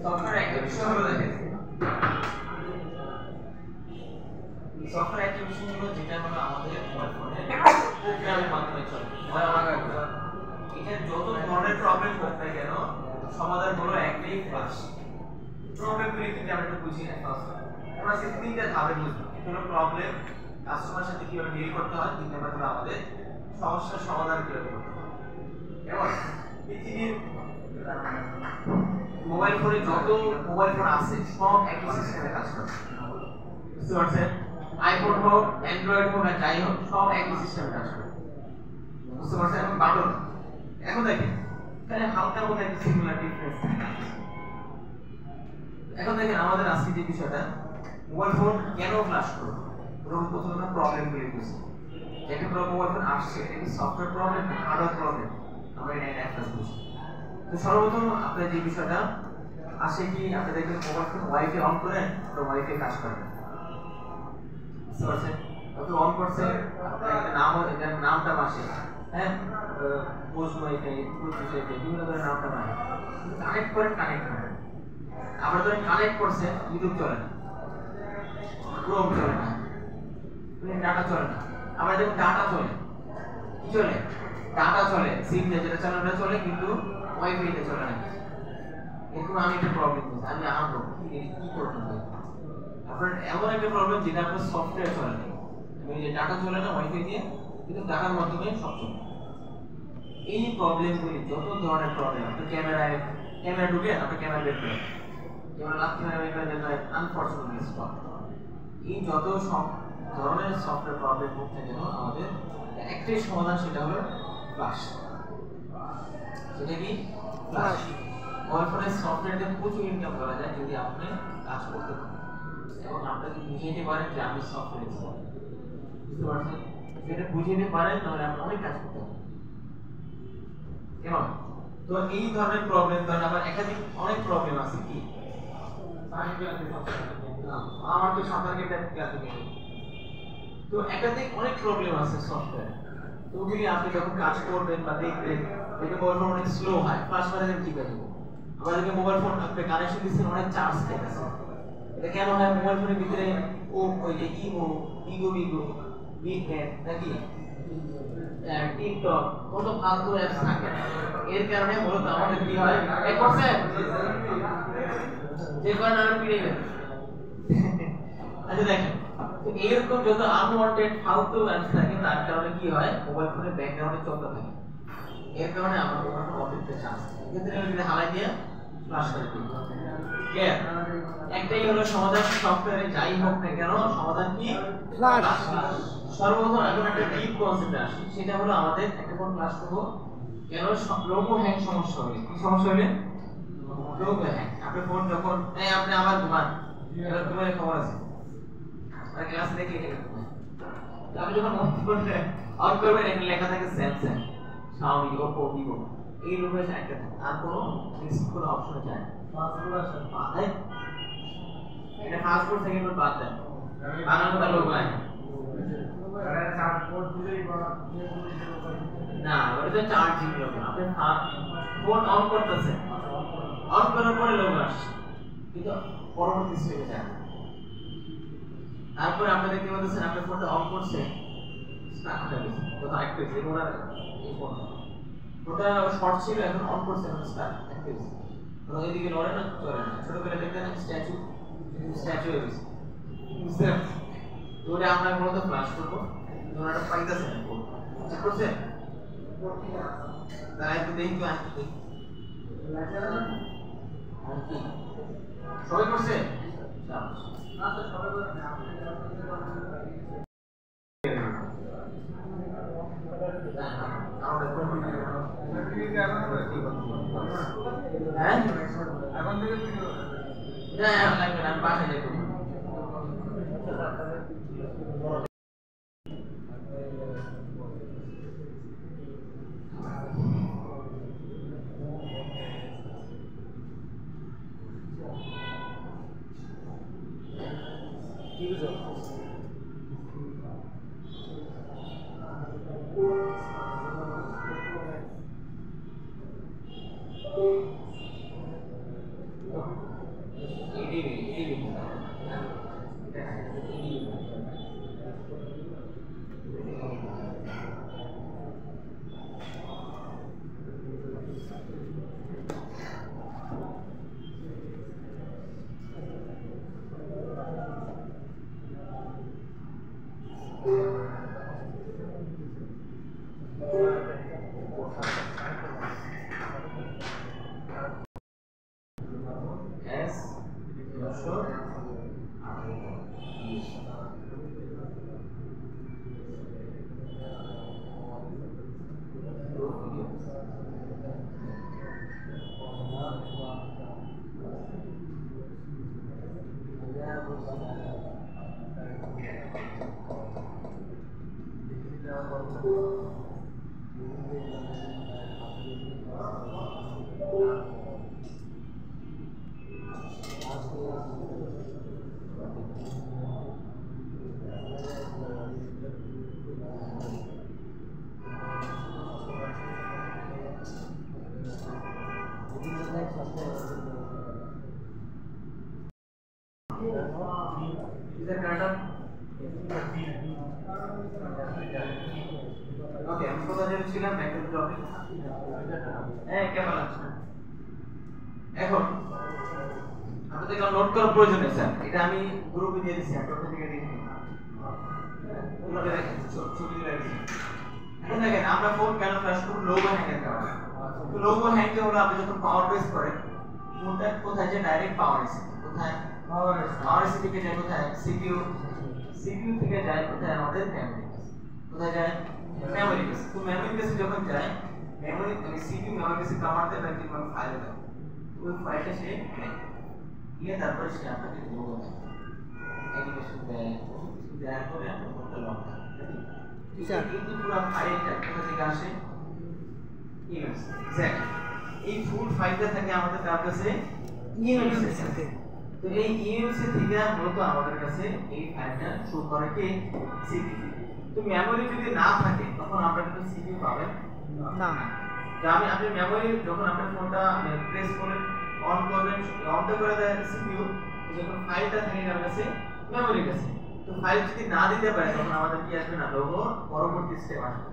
Software activation হলো দেখেন software activation হলো যেটা হলো আমাদের মোবাইল ফোনে প্রোগ্রামের মাধ্যমে চলে এটা যত ধরনের প্রবলেম হোক না কেন সমাধান হলো একটাই ফ্লাশ প্রবলেমগুলি কিন্তু আমরা একটু বুঝি না আমরা সেই তিনটা ধাপে বুঝবো একটা হলো প্রবলেম কাস্টমার সাথে কিভাবে ডিল করতে হয় তিন নাম্বার হলো আমাদের সমস্যার সমাধান কিভাবে করতে হয় এবং পৃথিবীর মোবাইল ফোনে যত মোবাইল ফোন আছে সব একই সিস্টেমে কাজ করে বুঝতে পারছেন আইফোন হোক অ্যান্ড্রয়েড হোক আর যাই হোক সব একই সিস্টেমে কাজ করে বুঝতে পারছেন এবং বাটন এখন দেখেন এখানে হালকা মতো একটা সিমিলার ডিফারেন্স এখন দেখেন আমাদের আজকে যে বিষয়টা মোবাইল ফোন কেন ফ্ল্যাশ করবে এরকম প্রথমে প্রবলেমগুলি বুঝি একটা মোবাইল ফোন আসছে এটা কি সফটওয়্যার প্রবলেম না হার্ডওয়্যার প্রবলেম আমরা এটা একটা বুঝি তো সর্বপ্রথম আপনার যে বিষয়টা আসে কি আপনি দেখবেন মোবাইল ফোন ওয়াইফাই অন করেন তো ওয়াইফাই কাজ করে বুঝতে পারছেন আপনি অন করছেন আপনার একটা নামটা আসে হ্যাঁ পোস্ট ওয়াইফাই পোস্ট ওয়াইফাই বিভিন্ন ধরনের নামটা আসে কানেক্ট করেন কানেক্ট করেন আবার ধরেন কানেক্ট করছেন ইউটিউব চলে না ক্রোম চলে না ডাটা চলে না আবার যখন ডাটা চলে কি চলে ডাটা চলে সিম দিয়ে যেটা চলে ওটা চলে কিন্তু ওয়াইফাই তে চলে না এরকম আমি একটা প্রবলেম হচ্ছে আমি আনবো কি করতে হবে আপনার এমন একটা প্রবলেম যেটা আপনার সফটওয়্যার চলে না মানে যে ডাটা চলে না ওয়াইফাই দিয়ে কিন্তু ডাটার মাধ্যমে সব চলে এই প্রবলেমগুলি যত ধরনের প্রবলেম আপনার ক্যামেরা ঢুকে আপনার ক্যামেরা বের করে যেমন লাস্ট ক্যামেরা বের করে যেটা আনফরচুনেটলি স্পট এই যত সব ধরনের সফটওয়্যার প্রবলেম হোক না কেন আমাদের একটাই সমাধান সেটা হলো ফ্ল্যাশ সেটা কি ফ্ল্যাশ মোবাইল ফোনের সফটওয়্যার দিয়ে প্রচুর ইনকাম করা যায় যদি আপনি কাজ করতে পারেন এবং আপনাকে বুঝাইতে পারেন যে আমি সফটওয়্যার এক্সপার্ট বুঝতে পারছেন সেটা বুঝাইতে পারেন তাহলে আপনি অনেক কাজ করতে পারেন কেমন তো এই ধরনের প্রবলেম ধরেন আবার একাধিক অনেক প্রবলেম আছে কি আমার তো সাঁতার কেটে তো একাধিক অনেক প্রবলেম আছে সফটওয়্যার তো ওগুলি আপনি যখন কাজ করবেন বা দেখবেন দেখবেন মোবাইল ফোন অনেক স্লো হয় ফ্ল্যাশ মারে দেন ঠিক আছে আবার দেখবেন মোবাইল ফোন আপনি কানেকশন দিচ্ছেন অনেক চার্জ থাকে এটা কেন হয় মোবাইল ফোনের ভিতরে ওই যে বিগো বিগনেট নাকি টিকটক কত ফালতু অ্যাপস থাকে এর কারণে মূলত আমাদের কি হয় এক পারছেন যে কারণে আমরা পিড়ে গেছি আচ্ছা দেখেন তো এরকম যত আনওয়ান্টেড ফালতু অ্যাপস থাকে তার কারণে কি হয় মোবাইল ফোনের ব্যাকগ্রাউন্ডে চলতে থাকে এর কারণে আমার মোবাইল ফোন অতিরিক্ত চার্জ এক্ষেত্রে আমি যদি হালাই দিয়ে ফ্ল্যাশ করে দিই ক্লিয়ার একটাই হলো সমাধান সফটওয়্যারে যাই হোক না কেন সমাধান কি ফ্ল্যাশ সর্বপ্রথম এখন একটা ডিপ কনসেপ্টে আসি সেটা হলো আমাদের একটা ফোন ফ্ল্যাশ করব কেন লোগো হ্যাং সমস্যা হবে কি সমস্যা হবে লোগো হ্যাং আপনার ফোন যখন এই আপনি আবার ঘুমান এটা তোমার খবর আছে আর ক্লাসে দেখলে আপনি যখন ফোন অন করবেন এখানে লেখা থাকে স্যামসাং Xiaomi Oppo Vivo এই লোগো আছে একটা আর কোনো রিস্ক কোনো অপশন চায় এটা ফাস্ট ফুড সেকেন্ড ফুড বাদ দেন বাংলা লোগো আছে না ওটা চার্জিং লোগো আপনি ফোন অন করতেছেন অন করার পরে লোগো আসছে কিন্তু পরবর্তী স্টেপে যায় তারপরে আপনি দেখতে পাচ্ছেন আপনার ফোনটা অন করছে স্টার্ট হয়ে গেছে কোথাও অ্যাক্টিভ হয়েছে ওটা এই ফোন ওটা শর্ট ছিল এখন অন করছে এখন স্টার্ট অ্যাক্টিভ হয়েছে তো এইদিকে লড়ে না চলে না ছোটবেলা দেখতেন স্ট্যাচু হয়ে গেছে বুঝতে তো ওটা আমরা মূলত ফ্ল্যাশ করবো ওটা পাইতেছে না চেক করছে তাই তো দেখি তো আসছে সবাই করছে আচ্ছা সবাই করছে হ্যাঁ এখন থেকে না লাগবে না বাসায় যাবো Is that correct? Okay, আমি কোথা থেকে ছিলাম ব্যাকের টপিক। কেমন আছেন? এখন আমাদের একটা নোট করার প্রয়োজন নেই স্যার। এটা আমি গ্রুপে দিয়ে দিয়েছি, আপনাদের থেকে দিয়ে দিই। ওগুলো দেখেন, ছবি দিয়ে রাখছি। এখন দেখেন আমরা ফোন কেন ফ্ল্যাশ করব? লোগো হ্যাংয়ের কারণে। তো লোগো হ্যাংকে হলো আপনি যখন পাওয়ার প্রেস করেন, ফোনটা কোথায় যায়? ডাইরেক্ট পাওয়ার এসে কোথায়? পাওয়ার এসে থেকে যায় কোথায়? সিপিইউ থেকে যায় কোথায়? আমাদের মেমরি কাছে। কোথায় যায়? মেমরি কাছে। তো মেমরি কাছে যখন যায়, মেমরি সিপিইউ মেমরি কাছে কমান্ড দেয়, বাকি কোন ফাইল দেয়। ওই ফাইলটা সে নিয়ে তারপরে সে আপনাকে লোগো দেয়, অ্যানিমেশন দেয়, দেওয়ার পরে আপনার ফোনটা লক হয়। স্যার এই যে পুরো ফাইলটা কোথা থেকে আসে? ইমেজ। এক্স্যাক্টলি এই ফুল ফাইলটা থাকে আমাদের কার কাছে? ইমেজ থেকে। তো এই ইমেজ থেকে মূলত আমাদের কাছে এই ফাইলটা শো করে কে? সিপিইউ। তো মেমরি যদি না থাকে তখন আমরা কিন্তু সিপিইউ পাবেন না। আপনি মেমরি যখন আপনার ফোনটা প্রেস করে অন করবেন, অনটা করে দেয় সিপিইউ, যখন ফাইলটা থাকে কার কাছে? মেমরির কাছে। তো ফাইল যদি না দিতে পারে তখন আমাদের কি আসবে না? লোগো পরবর্তী স্টেপ আসবে।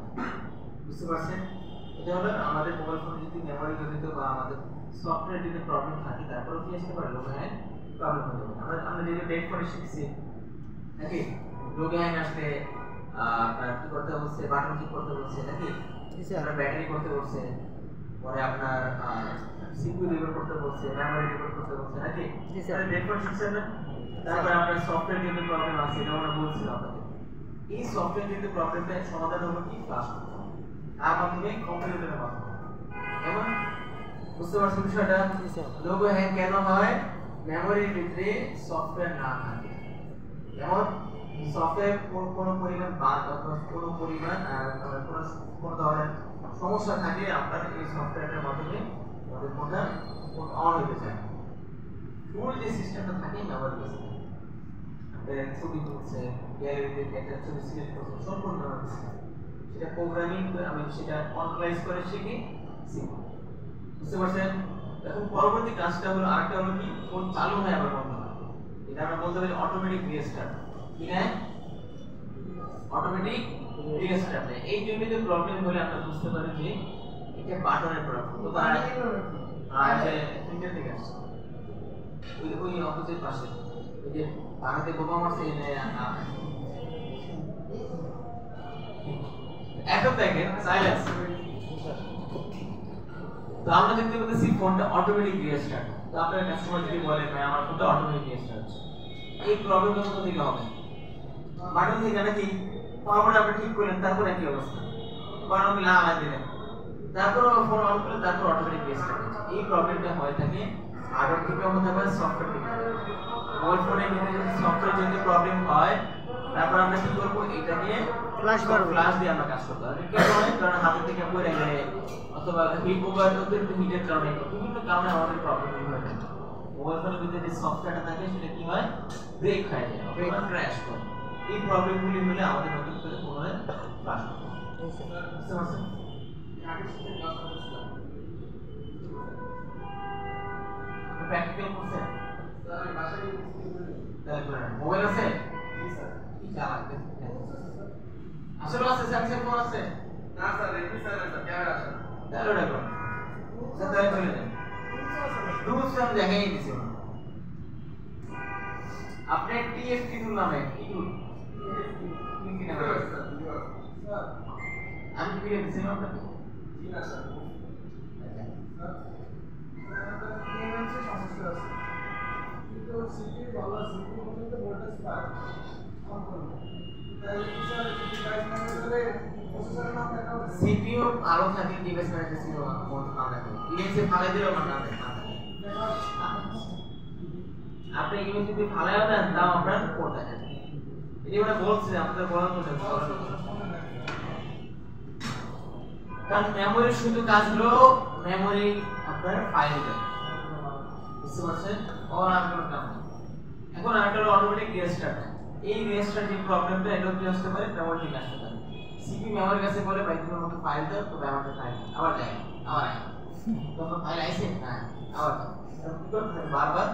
বুঝতে পারছেন? এটা হলো আমাদের মোবাইল ফোনে যদি মেমরি জনিত বা আমাদের সফটওয়্যার যদি প্রবলেম থাকে, তারপরে কি আসতে পারে? লোগো হ্যাং প্রবলেম হতে পারে। আমরা যেটা ডেট করে শিখছি নাকি, লোগো হ্যাং আসলে আপনার কি করতে বলছে? বাটন ক্লিক করতে বলছে নাকি, আপনার ব্যাটারি করতে বলছে, পরে আপনার সিপিইউ রিলোড করতে বলছে, মেমরি রিলোড করতে বলছে নাকি, এটা ডেট করে শিখছেন না? তারপরে আপনার সফটওয়্যার যদি প্রবলেম আছে, এটা আমরা বলছিলাম আপনাদের। এই সফটওয়্যার যদি প্রবলেমটা সমাধান হলো কি? ফ্ল্যাশ করতে হবে, তার মাধ্যমে কম্পিউটারের মাধ্যমে। এবং বুঝতে পারছেন বিষয়টা? লোগো হ্যাং কেন হয়? মেমরির ভিতরে সফটওয়্যার না থাকে। যেমন সফটওয়্যার কোনো পরিমাণ বাগ অথবা কোনো পরিমাণ কোনো ধরনের সমস্যা থাকলে আপনার এই সফটওয়্যারের মাধ্যমে আমাদের ফোনটা অন হতে চায়। ফুল যে সিস্টেমটা থাকে মেমরি কাছে, ছবি তুলছে, গ্যালারিতে একটা ছবি সিলেক্ট করছে, সম্পূর্ণ সেটা প্রোগ্রামিং আমি সেটা অনলাইজ করে শিখি। বুঝতে পারছেন? এখন পরবর্তী কাজটা হলো, আরেকটা হলো কি? ফোন চালু হয় আবার বন্ধ হয়। এটা আমরা বলতে পারি অটোমেটিক রিস্টার্ট। কি না? Automatic restart. এই জন্য যে প্রবলেম হলে আমরা বুঝতে পারি যে এটা বাটনের প্রবলেম। তো তার আগে প্রিন্টার থেকে আসছে ওই অপোজিট পাশে, ওই যে বানাতে বোমা মারছে এখন দেখেন সাইলেন্স। তো আমরা দেখতে পাচ্ছি ফোনটা অটোমেটিক রিস্টার্ট। তো আপনার কাস্টমার যদি বলে ভাই আমার ফোনটা অটোমেটিক রিস্টার্ট হচ্ছে, এই প্রবলেমটা কোথা থেকে হবে? বাটন থেকে নাকি? তারপরে আপনি ঠিক করলেন, তারপরে কি অবস্থা? বাটন লাগাই দিলেন, তারপর ফোন অন করলেন, তারপর অটোমেটিক রিস্টার্ট হচ্ছে। এই প্রবলেমটা হয় থাকে হার্ডওয়্যার থেকে হতে পারে, সফটওয়্যার থেকে। মোবাইল ফোনের ভিতরে যদি সফটওয়্যার যদি প্রবলেম হয়, তারপর আমরা কি করব? এটাকে ফ্ল্যাশ দিয়ে আমরা কাজ করতে হবে। কেন হয়? কারণ হাতে থেকে পড়ে গেলে অথবা হিট মোবাইল অতিরিক্ত হিটের কারণে, বিভিন্ন কারণে আমাদের প্রবলেম হয়ে থাকে। মোবাইল ফোনের ভিতরে যে সফটওয়্যারটা থাকে সেটা কি হয়? ব্রেক হয়ে যায় অথবা ক্র্যাশ করে। এই প্রবলেমগুলি হলে আমাদের নতুন করে পুনরায় ফ্ল্যাশ করতে হবে। বুঝতে পারছেন? প্র্যাকটিক্যাল করছেন? স্যার বাসায় মোবাইল আছে? জি স্যার। কি চালাতে? আসলে আছে, স্যামসাং ফোন আছে? না স্যার, রেডমি স্যার আছে, ক্যামেরা আছে। তাহলে ওটা করুন স্যার, তাহলে চলে যান। রুলস আমি দেখাই দিছি। আপনি টিএফটি টুল নামে কি টুল? কি নামে? স্যার আমি কি দিছিলাম আপনাকে? জি না স্যার। স্যার ইএমএসের সমস্যা আছে, কিন্তু সিপিইউ ভালো আছে, সিপিইউ পর্যন্ত ভোল্টেজ পায় অন করুন। তাহলে কি স্যার ডিভাইস ম্যানেজারে প্রসেসরের নাম দেখা হবে? সিপিইউ ভালো থাকে, ডিভাইস ম্যানেজারে সিপিইউ মোড না থাকে, ইএমএসে ফালাই দিলেও না থাকে। আপনি ইএমএস যদি ফালাইও দেন তাও আপনার কোড থাকে। এই আমরা বলছি আপনাদের বলার মতো কারণ মেমোরি শুধু কাজ হলো মেমোরি আপনার ফাইল দেন বুঝতে পারছেন আর কোনো কাম নেই এখন আরেকটা হলো অটোমেটিক রিস্টার্ট এই রিস্টার্ট যে প্রবলেমটা এটা কি আসতে পারে মেমোরি থেকে আসতে পারে সিপি মেমোরির কাছে বলে ভাই তুমি আমাকে ফাইল দাও তো মেমোরিতে ফাইল আবার যায় আবার আসে তখন ফাইল আইছে না আবার কি করতে হবে বারবার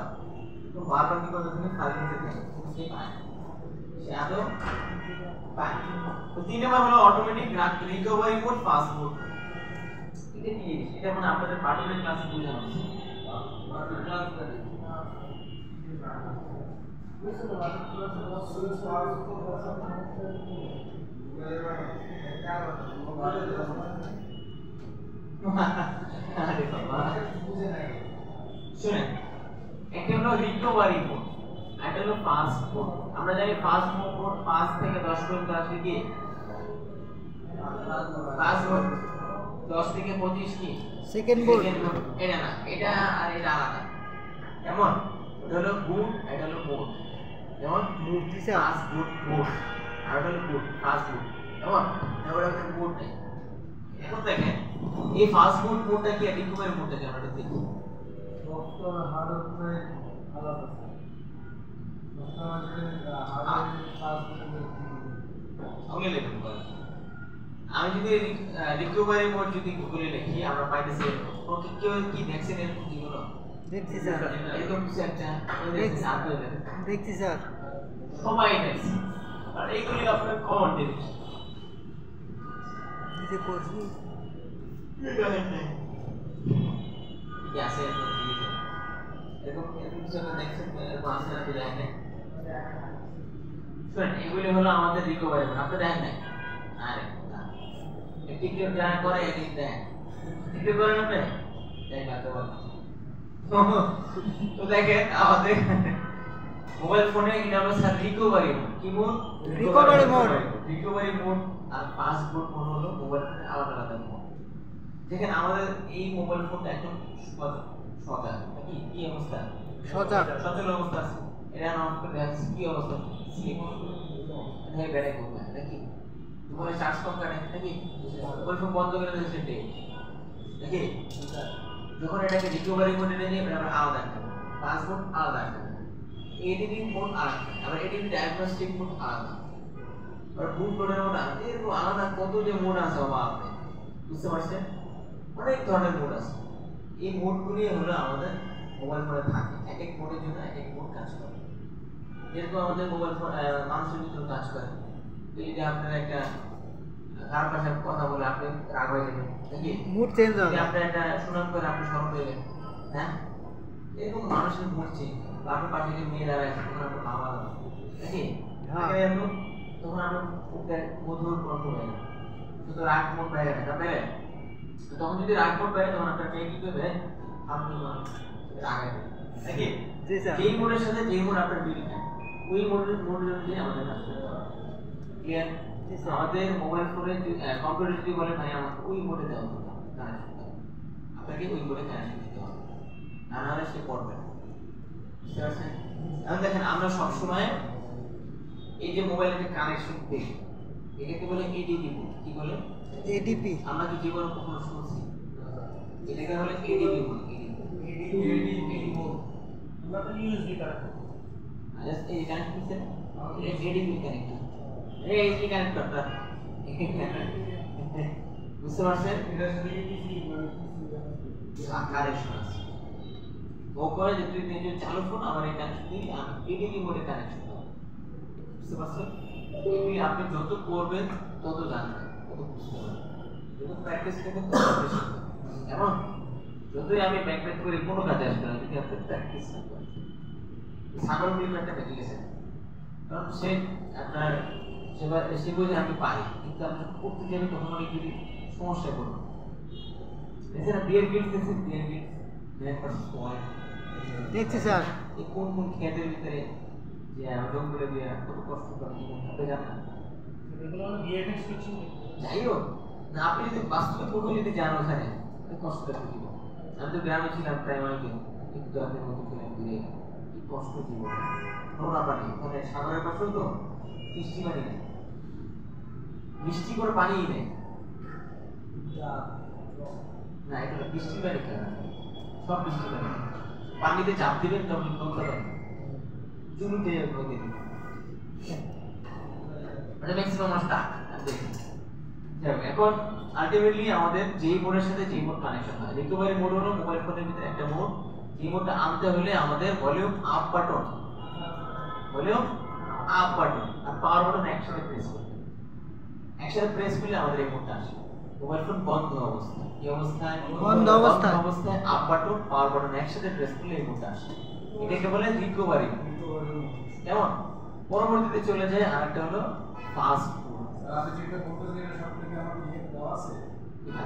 তো বারবার কি করতে হবে ফাইল নিতে থাকে সে পায় সে আদৌ পায় তো তিন নাম্বার হলো automatic recovery mode fast mode এটা কি এটা মানে আপনাদের পার্টনের ক্লাসে বোঝানো হচ্ছে পার্টনের ক্লাস শুনেন একটা হলো রিকভারি মোড একটা হলো ফাস্ট মোড আমরা জানি ফাস্ট মোড 5 থেকে 10 পর্যন্ত আসে কি ফাস্ট মোড 10 থেকে 25 কি সেকেন্ড মোড এটা না এটা আর এটা আলাদা কেমন এটা হলো বুট এটা হলো মোড যেমন মুড দিছে ফাস্ট বুট মোড আর এটা হলো বুট ফাস্ট বুট কেমন এটা হলো বুট নেই এখন দেখেন এই ফাস্ট বুট মোডটা কি রিকভারি মোডটা কি আমরা দেখি সফটওয়্যার হার্ডওয়্যার আলাদা আমি লিখব আমি যদি রিকভারি মোড যদি গুগলে লিখি আমরা পাইতেছি ওকে কেউ কি দেখছেন এর যেগুলো দেখছি স্যার এরকম কিছু একটা দেখছি স্যার সবাই দেখছে আর এইগুলি আপনার কমন জিনিস যে করছি কি আছে এরকম কিছু একটা দেখছেন এরকম আছে না দেখেন শুনেন এগুলি হলো আমাদের রিকভারি মোড আপনি দেখেন না আরে টিকটক যারা করে এদিন দেন টিকটক করেন আপনি দেখেন তো দেখেন আমাদের মোবাইল ফোনে এটা হলো স্যার রিকভারি মোড কি মোড রিকভারি মোড আর ফাস্ট মোড হলো মোবাইল ফোনে আলাদা আলাদা মোড দেখেন আমাদের এই মোবাইল ফোনটা এখন সজাগ নাকি কি অবস্থা সচল অবস্থা আছে এটা অন করে দেখছি কি অবস্থা স্লিপ হয়ে বেড়ে করবে নাকি তোমার চার্জ কম কাটে নাকি মোবাইল ফোন বন্ধ করে দিয়েছে ডে নাকি যখন এটাকে রিকভারি মোডে নিয়ে আমরা আলাদা একটা ফাস্ট মোড আলাদা একটা এডিটিং মোড আলাদা আবার এডিটিং ডায়াগনস্টিক মোড আলাদা আর বুট মোডের মোড আলাদা এরকম আলাদা কত যে মোড আছে বাবা আপনি বুঝতে পারছেন অনেক ধরনের মোড আছে এই মোডগুলি হলো আমাদের মোবাইল ফোনে থাকে এক এক মোডের জন্য এক এক মোড কাজ করে যেরকম আমাদের মোবাইল ফোন মানুষের ভিতরে কাজ করে যদি আপনার একটা কার পাশে কথা বলে আপনি রাগ হয়ে যাবেন নাকি মুড চেঞ্জ হয় আপনি একটা সুনাম করে আপনি শরম হয়ে গেলেন হ্যাঁ এরকম মানুষের মুড চেঞ্জ আপনার পাশে যে মেয়ে দাঁড়ায় তখন আপনার ভালো লাগে নাকি তখন আপনার মধুর গল্প হয়ে গেল শুধু রাগ মোট হয়ে গেছে তারপরে তখন যদি রাগ মোট পায় তখন আপনার মেয়ে কি করবে আপনি রাগে নাকি জি স্যার যেই মোডের সাথে যেই মোড আপনার মিল খায় ওই মোডের অনুযায়ী আমাদের কাজ করতে হবে ক্লিয়ার আমাদের মোবাইল ফোনে কম্পিউটার যদি বলে ভাই আমাকে ওই মোডে দেওয়া হবে কানেকশন আপনাকে ওই মোডে কানেকশন দিতে হবে না হলে সে পড়বে না বুঝতে পারছেন এখন দেখেন আমরা সবসময় এই যে মোবাইলের যে কানেকশন দিই এটাকে বলে এডিপি মোড কি বলে এডিপি আমরা কি জীবনে কখনো শুনছি এটাকে বলে এডিপি মোড এডিপি মোড আমরা তো ইউএসবি কানেক্ট জাস্ট এই কানেক্ট করছেন এডিপি কানেক্টর এই যে কানেক্টরটা বুঝতে পারছেন এটা শুধু ইউএসবি কানেকশন আছে ও করে যে তুই নিজে চালু ফোন আমার এই কানেকশন দিবি আমি এডিপি মোডে কানেকশন দেব বুঝতে পারছেন এগুলি আপনি যত করবেন তত জানবেন তত বুঝতে পারবেন যত প্র্যাকটিস করবেন তত বেশি এমন যতই আমি ব্যাকপ্যাক করি কোনো কাজে আসবে না যদি আপনি প্র্যাকটিস না করেন সাগর মিলটা বেঁচে গেছে কারণ সে আপনার সে বুঝে আমি পারি কিন্তু আমি করতে যাবি তখন অনেক যদি সমস্যা করবো এছাড়া বিয়ের গিফট দেখছি বিয়ের গিফট দেখছি স্যার এই কোন কোন খেতের ভিতরে যে জঙ্গলে দিয়ে কত কষ্ট করে জীবন হাতে যান না এগুলো আমরা বিএডএক্স করছি যাই হোক না আপনি যদি বাস্তবে কোনো যদি যান ওখানে কষ্ট করে জীবন আমি তো গ্রামে ছিলাম প্রায় অনেকদিন কিন্তু আপনি মতো ছিলেন দূরে কি কষ্ট জীবন নোনা পানি ওখানে সাগরের পাশে তো বৃষ্টি পানি নেই বৃষ্টি করে পানিই নেই না এটা বৃষ্টি পানি কেন সব বৃষ্টি পানি পানিতে চাপ দিবেন তখন নোংরা পানি চুরুতে নদী এটা ম্যাক্সিমাম স্টাক দেখুন। এখন আলটিমেটলি আমাদের যেই মোডের সাথে যেই মোড কানেকশন হয়, রিকভারি মোড হলো মোবাইল ফোনের ভিতরে একটা মোড, এই মোডটা আনতে হলে আমাদের ভলিউম আপ বাটন আর পাওয়ার বাটন একসাথে প্রেস করতে হবে। একসাথে প্রেস করলে আমাদের এই মোডটা আসে। মোবাইল ফোন বন্ধ অবস্থায়, এই অবস্থায় বন্ধ অবস্থায় আপ বাটন পাওয়ার বাটন একসাথে প্রেস করলে এই মোডটা আসে। এটাকে বলে রিকভারি। কেমন? পরবর্তীতে চলে যায় আরেকটা হলো ফাস্ট মোড। আপনি যেটা বলতে গেলে সবথেকে আমার ইয়ে দেওয়া আছে না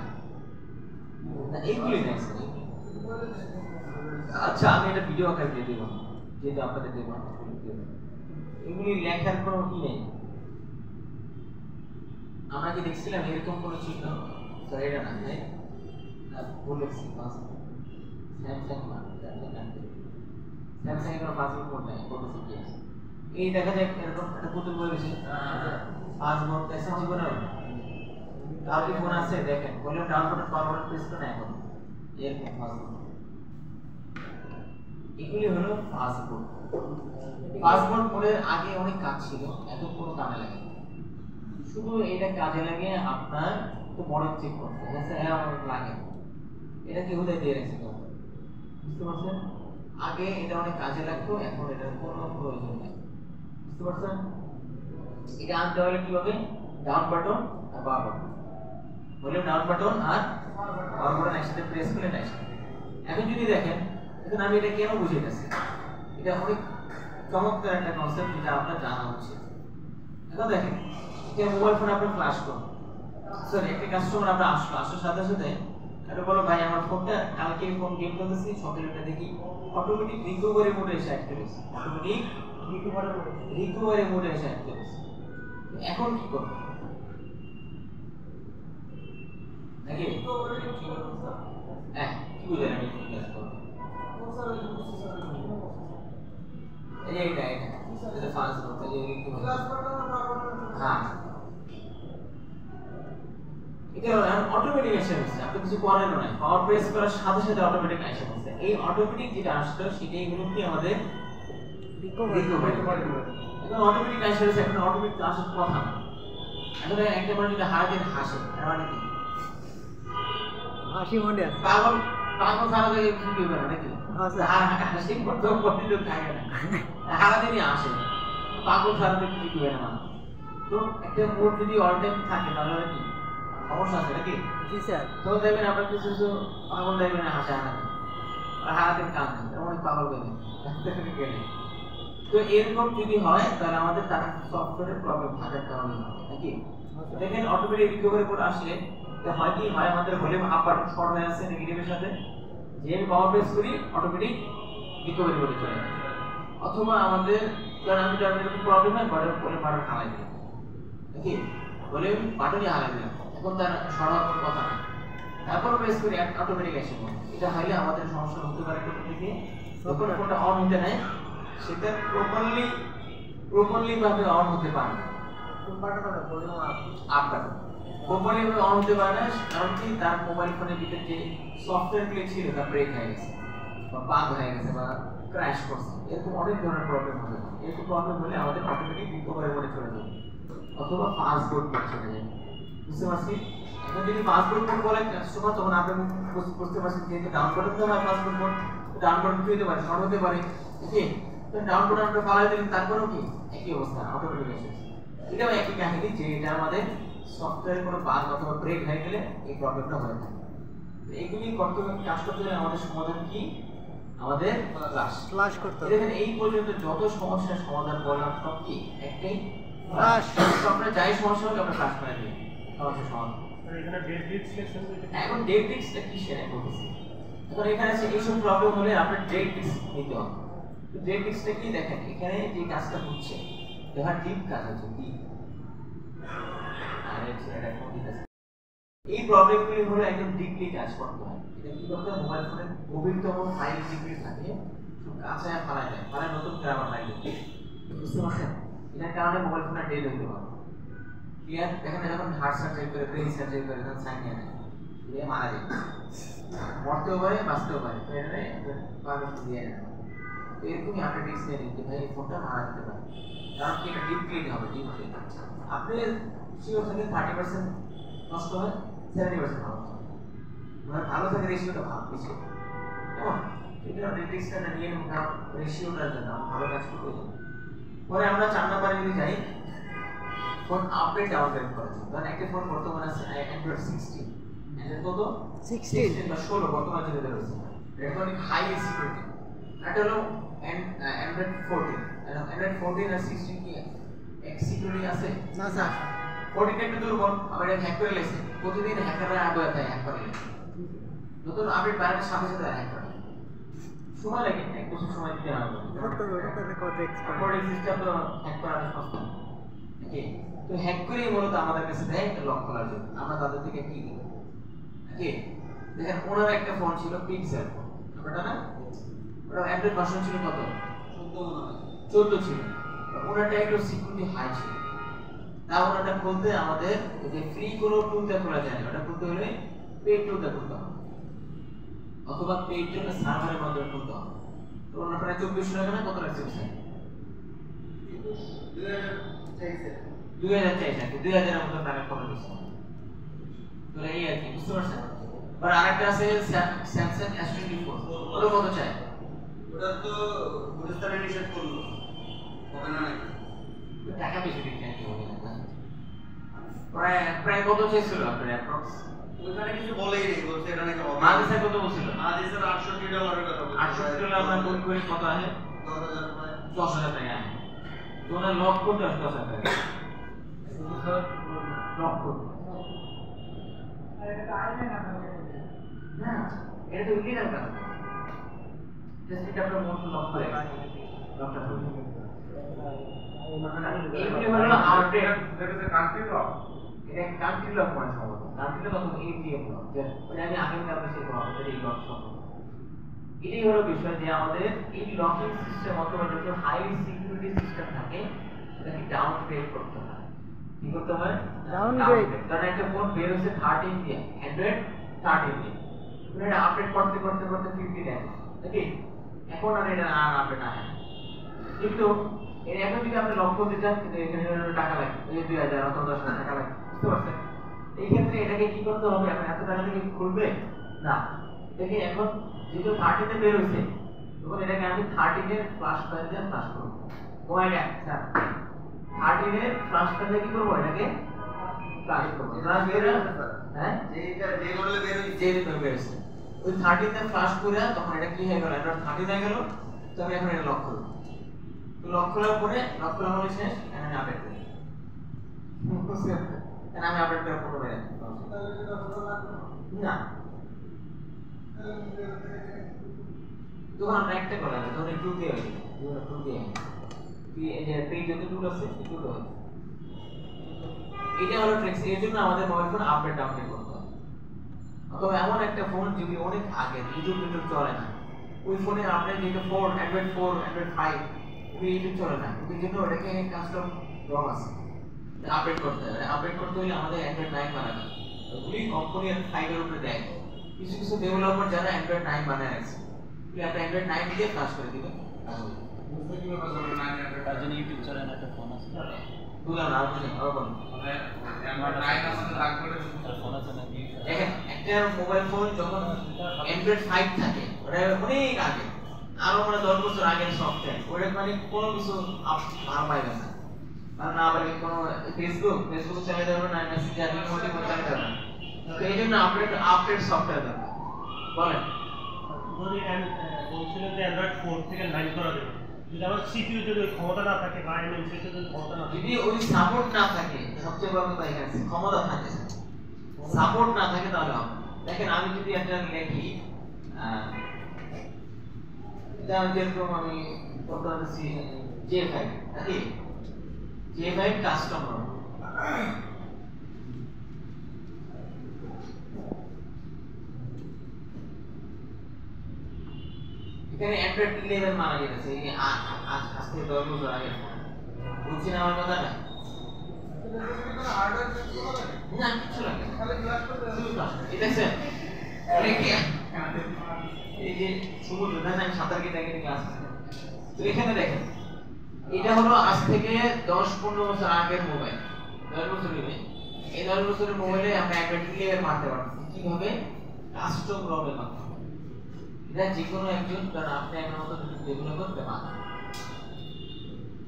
এইগুলি নাই স্যার। আচ্ছা আমি এটা ভিডিও আকারে দিয়ে দেবো, যেহেতু আপনাদের দেবো এগুলি লেখার কোনো কি নেই। আমরা কি দেখছিলাম এরকম কোনো চিহ্ন? স্যার এটা না, তাই না ভুল লিখছি। স্যামসাং স্যামসাং এর কোনো পাসওয়ার্ড কোড নাই, বলতেছি কি আছে এই দেখা যায় এরকম একটা পুতুল বলেছে পাসওয়ার্ড এসে জীবনে আর কি ফোন আছে দেখেন, বললাম ডাউনলোড পাওয়ার প্রেস করে এখন এরকম পাসওয়ার্ড। এগুলি হলো পাসওয়ার্ড মোডের আগে অনেক কাজ ছিল, এখন কোনো কাজে লাগে না। শুধু এটা কাজে লাগে আপনার তো মডেল চেক করতে, হ্যাঁ আমার লাগে এটা কি হুদায় দিয়ে রাখছে, বুঝতে পারছেন? আগে এটা অনেক কাজে লাগতো, এখন এটার কোনো প্রয়োজন নেই, বুঝতে পারছেন? এটা আনতে হলে কি হবে? ডাউন বাটন আর পাওয়ার বাটন, বললাম ডাউন বাটন আর পাওয়ার বাটন একসাথে প্রেস করলে না। এখন যদি দেখেন, এখন আমি এটা কেন বুঝিয়েছি, এটা অনেক চমৎকার একটা কনসেপ্ট যেটা আপনার জানা উচিত। এখন দেখেন এটা মোবাইল ফোন আপনি ফ্ল্যাশ করুন, স্যার একটা কাস্টমার আমরা আসার সাথে সাথে এটা বলো ভাই আমার ফোনটা কালকে ফোন গেম খেলতেছি সকালে দেখি অটোমেটিক রিকভারি মোডে এসে অ্যাক্টিভ হয়েছে, অটোমেটিক রিকভারি মোডে এসে অ্যাক্টিভ হয়েছে। এখন কি করব নাকি হ্যাঁ কি বুঝলেন? আমি ক্লাস করব এইটা এটা ফাস্ট করতে এই হ্যাঁ এটা অটোমেটিক এসে হচ্ছে, আপনি কিছু করেন না, পাওয়ার প্রেস করার সাথে সাথে অটোমেটিক এসে হচ্ছে। এই অটোমেটিক যেটা আসতো সেটাই হলো কি আমাদের রিকভারি। এখন অটোমেটিক এসে হচ্ছে, এখন অটোমেটিক আসার কথা না। এখন একেবারে যদি হার্টের হাসে মানে কি হাসি মনে আছে পাগল পাগল সারা জায়গায় কিছু কি করে নাকি হাসি করতে করতে থাকে না, সারাদিনই আসে পাগল সারা জায়গায় কিছু করে না। তো একটা মোড যদি অল টাইম থাকে তাহলে কি সমস্যা আছে নাকি? জি স্যার। তো দেখবেন আপনার কিছু পাগল দেখবেন হাসে হারাতে আর হারাতে কাঁদে, অনেক পাগল বেঁধে গেলে। তো এরকম যদি হয় তাহলে আমাদের তার সফটওয়্যারের প্রবলেম থাকার কারণে হবে নাকি? দেখেন অটোমেটিক রিকভারি কোড আসলে তো হয় কি হয় আমাদের ভলিউম আপ বাটন শর্ট হয়ে আছে নেগেটিভের সাথে, যে আমি পাওয়ার প্রেস করি অটোমেটিক রিকভারি কোডে চলে যায়। অথবা আমাদের কারণ আমি টার্মিনাল প্রবলেম হয় ভলিউম বাটন হালাই দিই নাকি, ভলিউম বাটনই হালাই দিলাম, এখন তার সরানোর কোনো কথা না, তারপর প্রেস করি অটোমেটিক আসে। এটা হলে আমাদের সমস্যা হতে পারে কোথা থেকে, যখন ফোনটা অন হতে নেয় সেটা প্রপারলি ভাবে অন হতে পারে না, কোন বাটনটা ভলিউম আপ বাটন প্রপারলি ভাবে অন হতে পারে না, কারণ কি তার মোবাইল ফোনের ভিতরে যে সফটওয়্যারগুলো ছিল তা ব্রেক হয়ে গেছে বা বাগ হয়ে গেছে বা ক্র্যাশ করছে, এরকম অনেক ধরনের প্রবলেম হবে। এরকম প্রবলেম হলে আমাদের অটোমেটিক রিকভারি মোডে চলে যাবে অথবা পাসওয়ার্ড মোডে চলে যাবে, বুঝতে পারছি? এখন যদি পাসওয়ার্ড মোড বলে কাস্টমার তখন আপনি বুঝতে পারছেন যেহেতু ডাউন বাটন তো হয় পাসওয়ার্ড মোড, ডাউন বাটন কি হতে পারে, শর্ট হতে পারে, ওকে? তো ডাউন বাটন আমরা ফালাই দিলেন তারপরেও কি একই অবস্থা অটোমেটিক এসে, এটাও একই কাহিনী যে এটা আমাদের সফটওয়্যারে কোনো বাগ অথবা ব্রেক হয়ে গেলে এই প্রবলেমটা হয়ে থাকে। এইগুলি কাজ করতে হলে আমাদের সমাধান কি? আমাদের ফ্লাশ করতে হবে। দেখেন এই পর্যন্ত যত সমস্যার সমাধান বললাম সব কি একটাই ফ্লাশ। আপনার যাই সমস্যা হবে আমরা ফ্লাশ করে দিই, সমস্যা সমাধান। এখানে ডেট রিস্ক সিলেকশন এখন ডেট রিস্কটা কি সেটা বলতেছি। এখন এখানে আছে এইসব প্রবলেম হলে আপনার ডেট রিস্ক নিতে হবে। তো ডেট রিস্কটা কি দেখেন, এখানে যে কাজটা হচ্ছে দেখা ডিপ কাজ হচ্ছে ডিপ, আর এটা কোন দিক আছে, এই প্রবলেমগুলি হলো একদম ডিপলি কাজ করতে হয়। এটা কি করতে হয়, মোবাইল ফোনের গভীরতম ফাইল ডিগ্রি থাকে সব কাছে ফালাই দেয়, ফালাই নতুন গ্রামার লাগে, বুঝতে পারছেন? এটার কারণে মোবাইল ফোনটা ডেড হতে পারে। ক্লিয়ার? দেখেন যখন হার্ট সার্জারি করে ব্রেন সার্জারি করে তখন সাইন নিয়ে নেয়, মারা যায়। মরতেও পারে বাঁচতেও পারে, তো এটা পারমিশন দিয়ে নেয়। তো এরকমই আপনি রিস্ক নিয়ে নিন যে ভাই এই ফোনটা মারা যেতে পারে, কারণ কি এটা ডিপ ক্লিন হবে, ডিপ ক্লিন। আপনি শিওর থাকেন 30% নষ্ট হয়, 70% ভালো হয়, মানে ভালো থাকে রেশিওটা ভালো বেশি। কেমন এটা রিস্কটা নিয়ে নিন, কারণ রেশিওটার জন্য ভালো কাজ করতে হবে। পরে আমরা 4 নম্বরে যদি যাই, ফোন আপডেট ডাউনগ্রেড করা যায়। ধরেন একটা ফোন বর্তমানে আছে অ্যান্ড্রয়েড 16, অ্যান্ড্রয়েড কত 16 বা 16 বর্তমানে যেটা রয়েছে, এটা অনেক হাই সিকিউরিটি। এটা হলো অ্যান্ড্রয়েড 14। অ্যান্ড্রয়েড 14 আর 16 কি এক সিকিউরিটি আছে না স্যার, 14 একটু দুর্বল, আবার এটা হ্যাক করে লেছে, প্রতিদিন হ্যাকাররা আগে থাকে হ্যাক করে লেছে, নতুন আপডেট বাইরের সাথে সাথে হ্যাক করে। সময় লাগে, 1 বছর সময় দিতে হবে। তাহলে কত এক্সপার্ট অপারেটিং সিস্টেম তো হ্যাক করার সস্তা। ওকে, তো হ্যাক করে মূলত আমাদের কাছে দেয় একটা লক খোলার জন্য, আমরা তাদের থেকে কি নিব। ওকে, দেখেন ওনার একটা ফোন ছিল পিক্সেল, ওটা না, ওটা অ্যান্ড্রয়েড ভার্সন ছিল কত 14 ছিল, ওনারটা একটু সিকিউরিটি হাই ছিল। তা ওনারটা খুলতে আমাদের যে ফ্রি কোনো টুলটা খোলা যায় না, ওটা খুলতে হলে পেইড টুলটা খুলতে হবে, অথবা পেইড টুলটা সার্ভারের মাধ্যমে খুলতে হবে। তো ওনার প্রায় 2400 টাকা না কত লাগছে স্যার? 2000 চাইছে, 2000 এর মতো টাকা খরচ হচ্ছে। তো এই আর কি, বুঝতে পারছেন? আর আরেকটা আছে স্যামসাং S24, ওটা কত চাই? ওটা তো গুলিস্তানে নিষেধ করলো, হবে না নাকি? টাকা বেশি দিতে নাকি হবে না? প্রায় কত চাইছিল আপনার অ্যাপ্রক্স? ওইখানে কিছু বলেই নেই, বলছে এটা নাকি হবে। মাঝে কত বলছিল? আদিসের $68 কথা বলছে। $68 আমরা কোন করে কত আসে? 10,000 প্রায়। 10,000 টাকা আসে। তো ওনার লক করতে আসে 10,000 টাকা। লক করতে। না, এটা তো ইলিগাল কাজ। জাস্ট এটা আপনার মোট লক করে লকটা করে। এইগুলি হলো update, That is a country law. এটা কান্ট্রি লক মানে সম্ভবত। কান্ট্রি লক অথবা এটিএম লক, মানে আমি আগের কারণে সেই কথা বলতে এই লক সম্ভব। এটাই হলো বিষয় যে আমাদের এই লকিং সিস্টেম অথবা যত হাই সিকিউরিটি সিস্টেম থাকে এটাকে ডাউনগ্রেড করতে হয়। কি করতে হয়? Downgrade। কারণ একটা ফোন বের হচ্ছে 13 দিয়ে, অ্যান্ড্রয়েড 13 দিয়ে, তুমি এটা আপডেট করতে করতে করতে 50 দেয় নাকি? এখন আর এটা আর আপডেট আসে না। কিন্তু এর এখন যদি আপনি লক করতে চান, কিন্তু এখানে টাকা লাগে, এই 2000 অথবা 10,000 টাকা লাগে, বুঝতে পারছেন? এই ক্ষেত্রে এটাকে কি করতে হবে? এখন এত টাকা থেকে খুলবে না, এটাকে এখন যেহেতু 30 তে বের হইছে, তখন এটাকে আমি 30 এর ফ্ল্যাশ প্যান দিয়ে ফ্ল্যাশ করব। ওয়াইড স্যার 30 এর ফ্ল্যাশ প্যান দিয়ে কি করব? এটাকে ফ্ল্যাশ করব। ফ্ল্যাশ করে হ্যাঁ যে মডেলে বের হইছে, যে বের হইছে ওই 30 তে ফ্ল্যাশ করে তখন এটা কি হয়ে গেল? এটা 30 হয়ে গেল। তো আমি এখন এটা লক করব। তো লক করার পরে লক করা হলে শেষ, আমি আপডেট করি। এখানে আমি আপডেট করার পরে বের না, তখন আমরা একটা করা যায়, তখন টুল দিয়ে হয়ে যাবে, টুল দিয়ে এই যে পেজ যত টুল আছে এই টুল হয়। এটা হলো ট্রিক্স। এর জন্য আমাদের মোবাইল ফোন আপডেট ডাউনলোড করতে হবে। অথবা এমন একটা ফোন যদি অনেক আগে ইউটিউব চলে না, ওই ফোনের আপডেট যেটা 4 অ্যান্ড্রয়েড 4 অ্যান্ড্রয়েড 5 ওই ইউটিউব চলে না, ওই জন্য ওটাকে কাস্টম রং আছে, আপডেট করতে হবে। আপডেট করতে হলে আমাদের অ্যান্ড্রয়েড 9 বানাতে হবে। ওই কোম্পানি 5 এর উপরে দেয়। কিছু কিছু ডেভেলপার যারা অ্যান্ড্রয়েড 9 বানায় রাখছে, তুই একটা অ্যান্ড্রয়েড 9 দিয়ে কাজ করে দিবে। বুঝতে কিভাবে যাবে 900 তার জন্য ইউটিউব চ্যানেল একটা ফোন আছে, বুঝলাম না, বুঝলি আবার বলুন। মানে আমরা 9 আমাদের লাগবে না। তার ফোন আছে নাকি? দেখেন একটা মোবাইল ফোন যখন অ্যান্ড্রয়েড 5 থাকে, ওটা অনেক আগে, আরো মানে 10 বছর আগের সফটওয়্যার, ওটা মানে কোনো কিছু ভালো পাইবে না, আর না পাইলে কোনো ফেসবুক চালাতে পারবে না, মেসেঞ্জার ইমোটিকন চালাতে পারবে না। তো এই জন্য আপডেট সফটওয়্যার দরকার। বলেন যদি বলছিলেন যে অ্যান্ড্রয়েড 4 থেকে 9 করা যাবে, যদি আমার সিপিইউ যদি ওই ক্ষমতা না থাকে বা এমএমসি যদি ক্ষমতা না থাকে, যদি ওই সাপোর্ট না থাকে, সবচেয়ে বড় কথা এখানে আছে, ক্ষমতা থাকে, সাপোর্ট না থাকে তাহলে হবে। দেখেন আমি যদি একটা লিখি যেরকম আমি করতেছি J5 নাকি, J5 কাস্টমার, এখানে অ্যান্ড্রয়েড 11 মারা গেছে, এই আজ থেকে 10 বছর আগে। বুঝছেন আমার কথাটা? হার্ডওয়্যার চেঞ্জ করা লাগে না কিছু লাগে না, খালি ক্লাস করতে হবে। ঠিক আছে? এই যে সমুদ্র দেখেন আমি সাঁতার কেটে কেটে ক্লাস তো এখানে দেখেন এটা হলো আজ থেকে 10-15 বছর আগের মোবাইল 10 বছর আগে এই 10 বছরের মোবাইলে আমরা একটা ক্লিয়ার মারতে পারতাম কিভাবে কাস্টম রবের মাধ্যমে এটা যে কোনো একজন কারণ আপনি একটা মতো ডেভেলপ করতে পারেন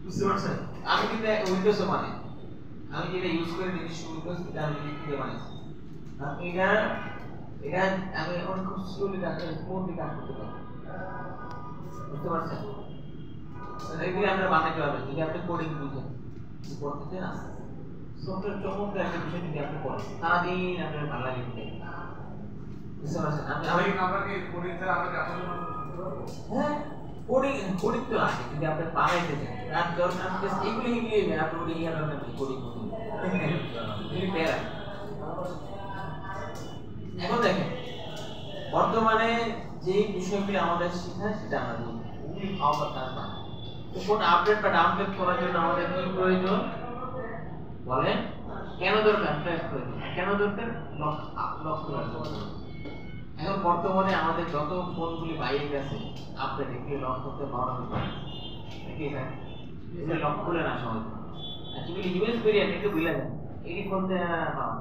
বুঝতে পারছেন আমি কিন্তু উইন্ডোজে মানে আমি যেটা ইউজ করে নিজস্ব উইন্ডোজ এটা আমি লিখতে বানাইছি এটা এটা আমি অনেক খুব স্লোলি কাজ স্মুথলি কাজ করতে পারি বুঝতে পারছেন এগুলি আমরা বানাতে পারবেন যদি আপনি কোডিং বুঝেন পড়তে না সফটওয়্যার চমৎকার একটা বিষয় যদি আপনি পড়েন সারাদিন আপনার ভালো লাগে বুঝতে পারছেন আমি আপনাকে কোডিং ছাড়া আপনাকে আপনাদের হ্যাঁ কোডিং তো আছে যদি আপনি বানাইতে চান আর দরকার এগুলি এগুলি আপনি ওই ইয়ার নামে কোডিং করুন এগুলি প্যারা এখন দেখেন বর্তমানে যে বিষয়গুলি আমাদের শেখায় সেটা আমরা বলি ওগুলি খাওয়া তার না তো কোন আপডেট বা ডাউনলোড করার জন্য আমাদের কি প্রয়োজন বলেন কেন দরকার ফ্ল্যাশ প্রয়োজন কেন দরকার লক করার জন্য এখন বর্তমানে আমাদের যত ফোনগুলি বাইরে গেছে আপডেট এগুলি লক করতে বাড়ানো পারে কি স্যার এগুলি লক করে না সহজ অ্যাকচুয়ালি ইউএস ভেরিয়েন্ট একটু ভুলে যান এটি করতে পারো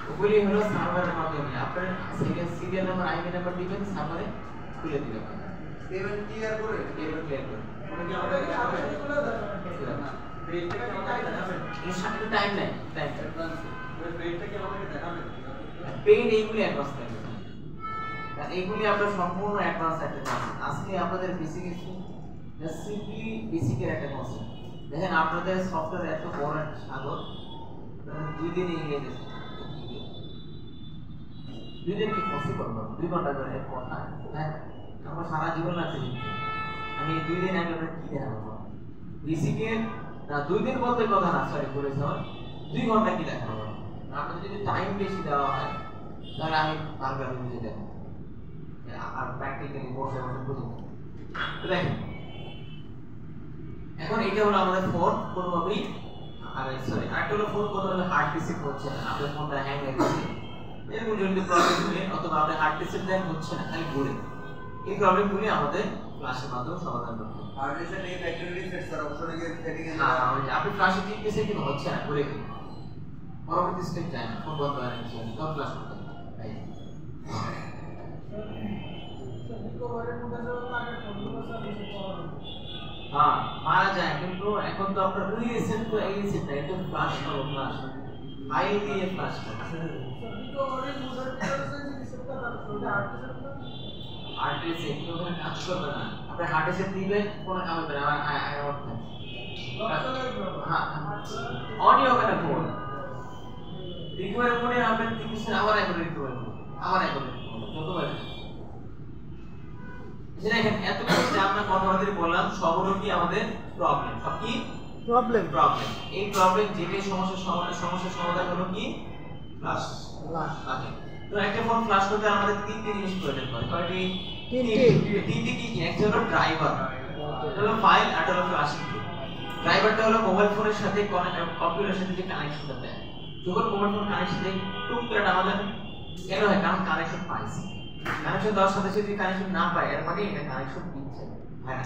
ওগুলি হলো সার্ভারের মাধ্যমে আপনার সিরিয়াল নাম্বার আইপি নাম্বার দিবেন সার্ভারে খুলে দিবে পেমেন্ট ক্লিয়ার করে পেমেন্ট ক্লিয়ার করে মানে কি আমাদের সরাসরি খুলে দেন পেজটা কি আমাদের দেখাবেন এর সাথে টাইম নাই টাইম অ্যাডভান্স ওই পেজটা কি আমাদের দেখাবেন পেইড এইগুলি অ্যাডভান্স থাকবে আর এইগুলি আপনার সম্পূর্ণ অ্যাডভান্স একটা কনসেপ্ট আজকে আপনাদের বেসিক একটু সিম্পলি বেসিকের একটা কনসেপ্ট দেখেন আপনাদের সফটওয়্যার এত বড় একটা সাগর 2 দিন এগিয়ে গেছে 2 দিন কি পসিবল না 2 ঘন্টা করে কথা হ্যাঁ আমার সারা জীবন লাগছে আমি 2 দিন আগে কি দেখাবো বেসিকের না 2 দিন বলতে কথা না সরি বলেছি 2 ঘন্টা কি দেখাবো আপনাদের যদি টাইম বেশি দেওয়া হয় তাহলে আমি ভালোভাবে বুঝে দেব আর প্র্যাকটিক্যালি বসে বসে বুঝে তো দেখেন এখন এটা হলো আমাদের ফোন কোনোভাবেই আর সরি আরেকটা হলো ফোন কোনোভাবে হার্ড ডিস্ক হচ্ছে না আপনার ফোনটা হ্যাং হয়ে গেছে এরকম যদি প্রবলেম হলে অথবা আপনার হার্ড ডিস্ক দেন হচ্ছে না খালি ঘুরে এই প্রবলেমগুলি আমাদের ক্লাসের মাধ্যমে সমাধান করতে হবে হার্ড ডিস্ক নেই ফ্যাক্টরি সেট স্যার অপশনে গিয়ে সেটিং এ হ্যাঁ আপনি ফ্ল্যাশে টিপতেছে কিন্তু হচ্ছে না ঘুরে গেলে পরবর্তী স্টেপ যায় না ফোন বন্ধ হয়ে গেছে তখন ক্লাস করতে হবে হ্যাঁ মারা যায় কিন্তু এখন তো আপনার ওই রিসেন্ট তো এই রিসেন্ট না এটা ফ্ল্যাশ করো ফ্ল্যাশ ফাইল দিয়ে ফ্ল্যাশ করো হার্ড ডিস্ক একটু ওখানে কাজ করবে না আপনি হার্ড ডিস্ক দিবেন কোনো কাজ হবে না আমার হ্যাঁ অডিও কেন ফোন রিকোয়ার করে আপনি টিকিসের আবার একবার রিকোয়ার আবার একবার যতবার দেখেন এত কিছু আমরা কথাবার্তা বললাম সব হলো কি আমাদের প্রবলেম সব কি প্রবলেম এই প্রবলেম যেটা সমস্যার সমাধান হলো কি ফ্ল্যাশ ওকে তো একটা ফোন ফ্ল্যাশ করতে আমাদের তিনটি জিনিস প্রয়োজন হয় কয়টি তিনটি কি একটা হলো ড্রাইভার এটা হলো ফাইল আর হলো ফ্ল্যাশ ড্রাইভারটা হলো মোবাইল ফোনের সাথে কম্পিউটারের সাথে যে কানেকশনটা দেয় যখন মোবাইল ফোন কানেকশন দেয় টুক করে আমাদের কেন হয় কারণ কানেকশন পাইছে কানেকশন দেওয়ার সাথে যদি কানেকশন না পায় এর মানে এটা কানেকশন দিচ্ছে হ্যাঁ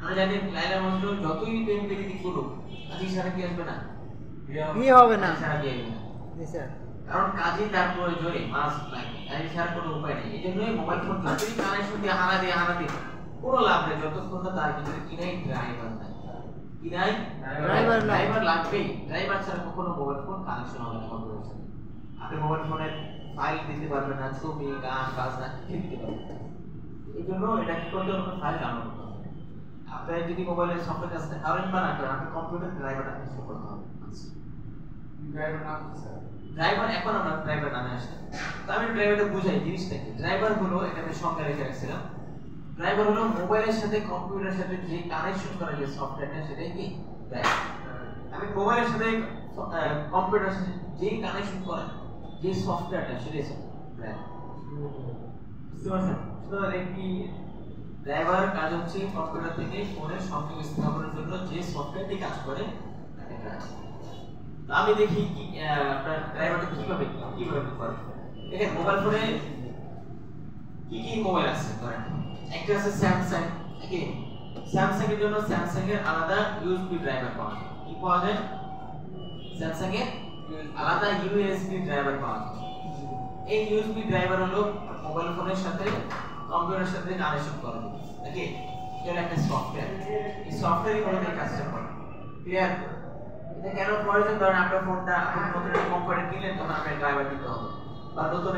আমরা জানি লাইলা মন্ত্র যতই প্রেম প্রীতি করুক আজকে সারা কি আসবে না বিয়ে হবে না ছাড়া বিয়ে হবে না। জি স্যার কারণ কাজে তার প্রয়োজনে মাস্ট লাগে, কাজে ছাড়া কোনো উপায় নেই। এই জন্যই মোবাইল ফোন যতই কানেকশন দিয়ে হারা দিয়ে কোনো লাভ নেই যতক্ষণ না তার ভিতরে কিনাই ড্রাইভার নাই। কিনাই ড্রাইভার নাই। ড্রাইভার লাগবেই। ড্রাইভার ছাড়া কখনো মোবাইল ফোন কানেকশন হবে না কম্পিউটারের সাথে। আপনি মোবাইল ফোনের ফাইল দিতে পারবেন না, ছবি গান বাজনা কিছু দিতে পারবেন না। এই জন্য এটা কি করতে হবে, ফাইল ডাউনলোড করতে হবে। আপনার যদি মোবাইলের সফটওয়্যার কাজটা কারেন্ট বা না করেন, আপনি কম্পিউটার ড্রাইভারটা ইনস্টল করতে হবে। ড্রাইভার নাম কি স্যার? ড্রাইভার এখন আমরা ড্রাইভার নামে আসে। তো আমি ড্রাইভারটা বুঝাই জিনিসটা কি। ড্রাইভার হলো, এটা আমি সংজ্ঞা রেখে রাখছিলাম, ড্রাইভার হলো মোবাইলের সাথে কম্পিউটারের সাথে যে কানেকশন করা যে সফটওয়্যারটা সেটাই কি ড্রাইভার। আমি মোবাইলের সাথে কম্পিউটারের সাথে যে কানেকশন করা যে সফটওয়্যারটা সেটাই ড্রাইভার। বুঝতে পারছেন? সুতরাং একটি ড্রাইভার কাজ হচ্ছে কম্পিউটার থেকে ফোনের সংযোগ স্থাপনের জন্য যে সফটওয়্যারটি কাজ করে তাকে ড্রাইভার। তো আমি দেখি কি আপনার ড্রাইভারটা কিভাবে করে। দেখেন মোবাইল ফোনে কি মোবাইল আছে ধরেন, একটা আছে স্যামসাং। ওকে, স্যামসাং এর জন্য স্যামসাং এর আলাদা ইউএসবি ড্রাইভার পাওয়া যায়। কি পাওয়া যায়? স্যামসাং এর আলাদা ইউএসবি ড্রাইভার পাওয়া যায়। এই ইউএসবি ড্রাইভার হলো মোবাইল ফোনের সাথে কম্পিউটারের সাথে কানেকশন করে দেবে। ওকে, এটা একটা সফটওয়্যার। এই সফটওয়্যারই মূলত কাজটা করে। ক্লিয়ার? এটা কেন প্রয়োজন? ধরেন আপনার ফোনটা আপনি নতুন একটা কম্পিউটার কিনলেন, তখন আপনার ড্রাইভার দিতে হবে, বা নতুন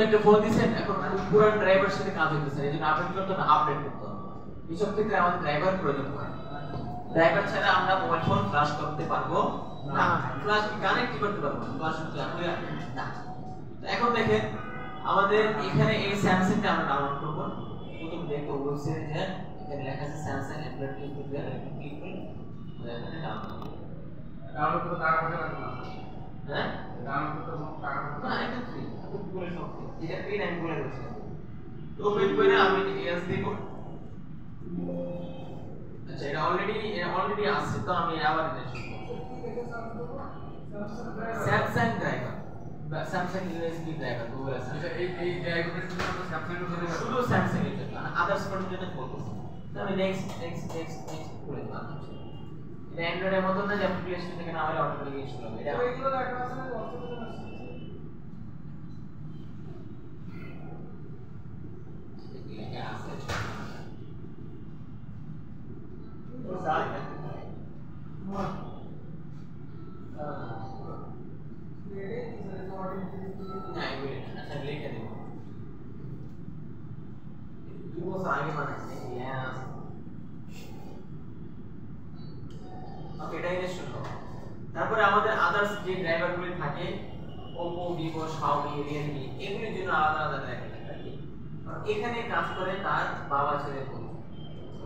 একটা ফোন দিয়েছেন, এখন পুরান ড্রাইভারের সাথে কাজ হইতেছে, এই জন্য আপডেট করতে হবে, আপডেট করতে হবে। এইসব ক্ষেত্রে আমাদের ড্রাইভার প্রয়োজন হয়। ড্রাইভার ছাড়া আমরা মোবাইল ফোন ফ্ল্যাশ করতে পারবো না। ফ্ল্যাশ কানেক্ট করতে পারবো না, ফ্ল্যাশ করতে না। তো এখন দেখেন আমাদের এখানে এই স্যামসাংটা আমরা ডাউনলোড করব। প্রথম দেখো ওয়েবসাইটে যান, এখানে লেখা আছে স্যামসাং অ্যান্ড্রয়েড টিভি, ক্লিক করুন, এখানে ডাউনলোড ডাউনলোড করতে টাকা পয়সা লাগবে না। হ্যাঁ, ডাউনলোড করতে কোনো টাকা পয়সা না, এটা ফ্রি। আপনি বলে সব ফ্রি। এটা পেন আমি বলে দিচ্ছি। তো ওপেন করে আমি এস দিব। আচ্ছা, এটা অলরেডি আছে, তো আমি আবার এটা শুরু করব। স্যামসাং ড্রাইভার বা স্যামসাং ইউএসবি ড্রাইভার গুগল আছে। এই ড্রাইভারের জন্য আমরা স্যামসাং এর জন্য শুধু স্যামসাং এর জন্য, আদার্স কোনের জন্য বলতেছি। তো আমি নেক্সট করে দিলাম। এটা অ্যান্ড্রয়েডের মতো না যে আপনি প্লে স্টোর থেকে নামালে অটোমেটিক ইনস্টল হবে। এটা এইগুলো দেখা আছে না হোয়াটসঅ্যাপে আছে। এটা আছে। তো সাই না এগুলো আচ্ছা লিখে দেব। দুই বছর আগে বানাইছি। ইয়েস। ওকে, এটা ইনস্টল করো। তারপরে আমাদের আদার্স যে ড্রাইভারগুলি থাকে, Oppo, Vivo, Xiaomi, Realme, এগুলির জন্য আলাদা আলাদা ড্রাইভার থাকে। এখানে কাজ করে তার বাবা ছেলের বয়স।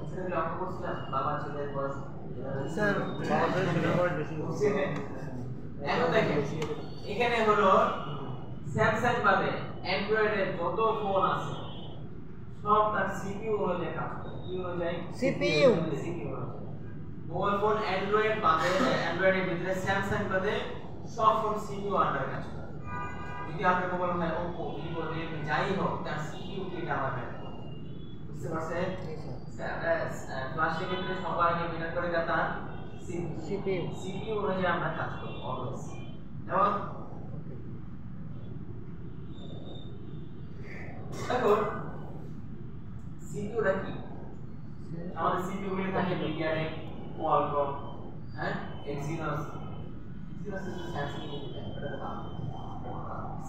সেটা লক্ষ্য করছিলাম, বাবা ছেলের বয়স স্যার বাবা ছেলের বয়স বেশি এখন দেখেন এখানে হলো স্যামসাং বাদে অ্যান্ড্রয়েডের যত ফোন আছে সব তার সিপিইউ অনুযায়ী কাজ করে। কি অনুযায়ী? CPU মোবাইল ফোন অ্যান্ড্রয়েড বাদে, অ্যান্ড্রয়েডের ভিতরে স্যামসাং বাদে সব ফোন সিপিইউ আন্ডার কাজ করে। যদি আপনার মোবাইল হয় Oppo, Vivo, Realme যাই হোক, তার সিপিইউ কে আমার কাজ করে। বুঝতে পারছেন? ফ্ল্যাশের ক্ষেত্রে সবার আগে মেটার করে তার সিপিইউ অনুযায়ী আমরা কাজ করি অলওয়েজ। যেমন এখন সিপিইউটা কি? আমাদের সিপিইউ গুলি থাকে মিডিয়াটেক, কোয়ালকম, হ্যাঁ, এক্সিনোস, স্যামসাং এর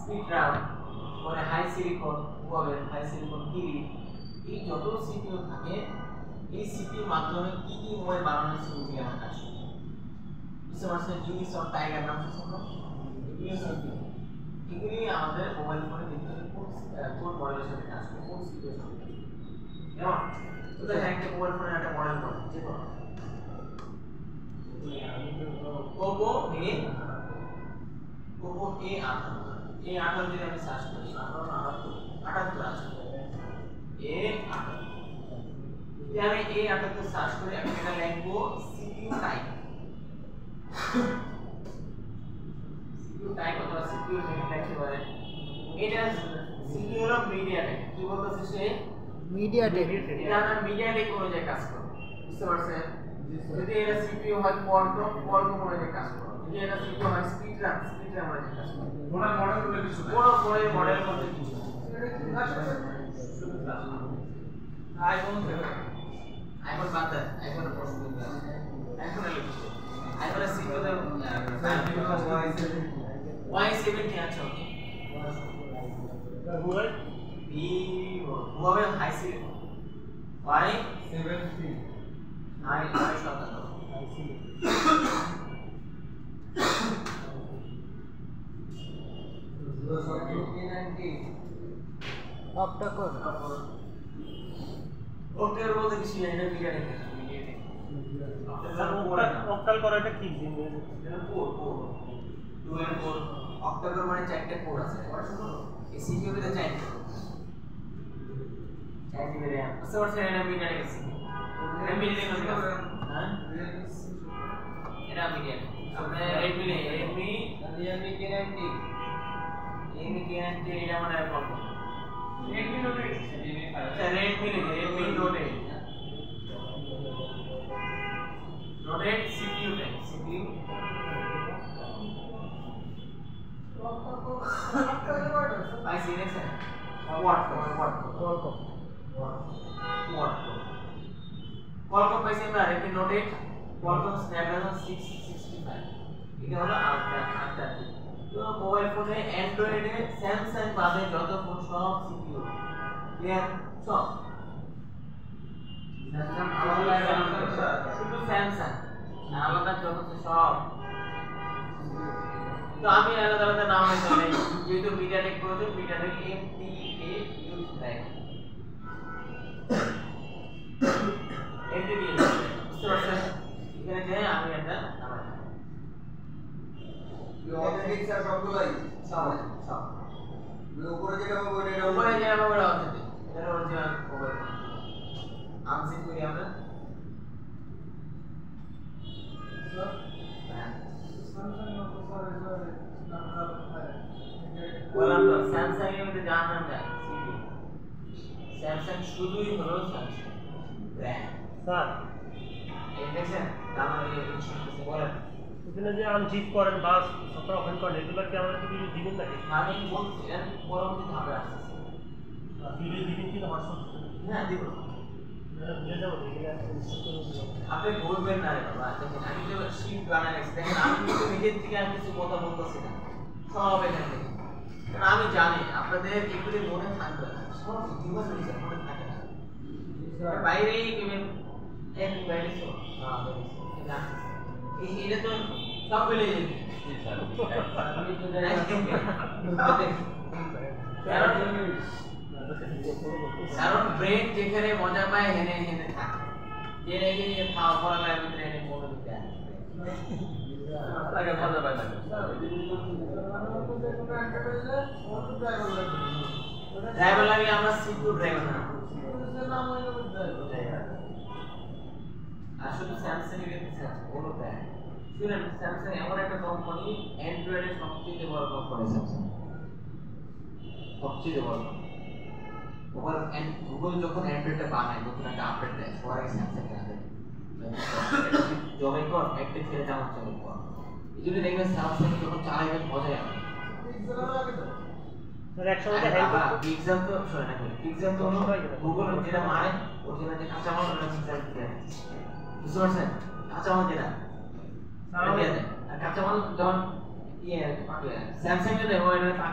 স্পিডরাম, মানে হাই সিলিকন, ওয়াভেল, হাই সিলিকন কিরি, এই যত সিপিইউ থাকে, এই সিপিইউ মাধ্যমে কি মোবাইল বানানো হয়েছে ওগুলি আমরা কাজ করি। বুঝতে পারছেন? ইউনিসন, টাইগার নাম শুনছেন? এগুলি আমাদের মোবাইল ফোনের ভিতরে কোন মডেলের সাথে কাজ করে, কোন সিপিইউ এর সাথে। যেমন তোদের একটা মোবাইল ফোনের একটা মডেল বল, যে কোন Oppo A58, A58 যদি আমি সার্চ করি, 78 আছে, A58। যদি আমি A58 সার্চ করি, আমি এটা লিখবো CPU টাইপ। CPU টাইপ অথবা CPU মেইন লিখতে পারে। এটা CPU হলো মিডিয়াটেক। কি বলতেছে সে? মিডিয়াটেক এটা আমরা মিডিয়াটেক অনুযায়ী কাজ করব বুঝতে পারছেন যদি এটা সিপিইউ হয় কোয়ালকম অনুযায়ী কাজ করব যদি এটা সিপিইউ হয় স্পিডরাম অনুযায়ী কাজ করব ওনার মডেল গুলো কিছু নাই। কোন ফোনের মডেল মধ্যে কিছু আইফোন বাদ দেন আইফোনের প্রশ্ন আইফোন এর কিছু আইফোনের সিপিইউ তে Y70 আছে ওকে Huawei high series Y70 high শতাংশ অক্টাকোর ওকের বলতে কিছু নাই এটা মিডিয়াটেক অক্টাল করাটা কি জিনিস এটা কোর ডুয়াল কোর অক্টাকোর মানে চারটি কোর আছে এই সিপিইউ তে চারটি চারটি RAM বুঝতে পারছেন এটা মিডিয়াটেক সিপিইউ এটা মিডিয়াটেক হ্যাঁ এটা মিডিয়াটেক আপনি Redmi K90 এটা মানে কত Redmi Note 8 আচ্ছা Redmi Note 8 Note 8 CPU by series है what Qualcomm by series Redmi Note 8 Qualcomm Snapdragon 665 এটা হলো আটটা তো মোবাইল ফোনে অ্যান্ড্রয়েডে স্যামসাং বাদে যত ফোন সব সিপিইউ ক্লিয়ার সব শুধু স্যামসাং আলাদা যত সব তো আমি আলাদা আলাদা নাম হয়তো নাই যেহেতু MediaTek project MediaTek MTA use like MTA বুঝতে পারছেন এখানে যে আমি একটা নাম অথেন্টিক স্যার সবগুলাই সব উপরে যেটা হবে ওটা উপরে যে আমরা বড় অথেন্টিক এটা অরিজিনাল মোবাইল আনসিন করি আমরা বললাম তো স্যামসাং এর মধ্যে জান নাম যায় সিপি স্যামসাং শুধুই হলো স্যামসাং ব্র্যান্ড স্যার এই দেখেন দাম এই কিছু বলেন এখানে যে আনজিপ করেন বা সফটওয়্যার ওপেন করেন এগুলো কি আমরা কিছু দিবেন নাকি আমি বলছি এর পরবর্তী ধাপে আসছে ভিডিও দিবেন কি হোয়াটসঅ্যাপ হ্যাঁ দিব দিয়ে যাবো এগুলো আপনি বলবেন না রে বাবা দেখেন আমি তো শিফট বানাই রাখছি দেখেন আমি কিন্তু নিজের থেকে আমি কিছু কথা বলতেছি না সব এখান থেকে কারণ আমি জানি আপনাদের একটু মনে থাকবে না সব জীবন রয়েছে মনে থাকে না বাইরেই কেমন এক বাইরে তো এটা তো সব পেলে যাবে কারণ ব্রেন যেখানে মজা পায় হেনে হেনে থাকে যে রেখে দিয়ে খাওয়া করা লাগে ভিতরে এনে মনে দিতে লাগে মজা পায় না ড্রাইভার লাগে আমরা সিকিউর ড্রাইভার না আর শুধু স্যামসাং এর ক্ষেত্রে কোনো ব্র্যান্ড শুনেন স্যামসাং এমন একটা কোম্পানি অ্যান্ড্রয়েডের সবচেয়ে বড় কোম্পানি স্যামসাং সবচেয়ে বড় ওভার এন্ড গুগল যখন অ্যান্ড্রয়েডটা বানায় নতুন একটা আপডেট দেয় সবাই স্যামসাং এর আগে জবাই কর একটা ছেড়ে যাওয়া চলে কর এই জন্য দেখবেন স্যামসাং যখন চালাবেন মজাই হবে স্যার একসময় হ্যান্ড পিক্সেল তো শোনেন না পিক্সেল তো গুগল যেটা মারে ওখানে যে কাঁচামাল ওটা পিক্সেল দিয়ে দেয় বুঝতে পারছেন কাঁচামাল যেটা দিয়ে দেয় আর কাঁচামাল যখন স্যামসাং এর দেয় ওটা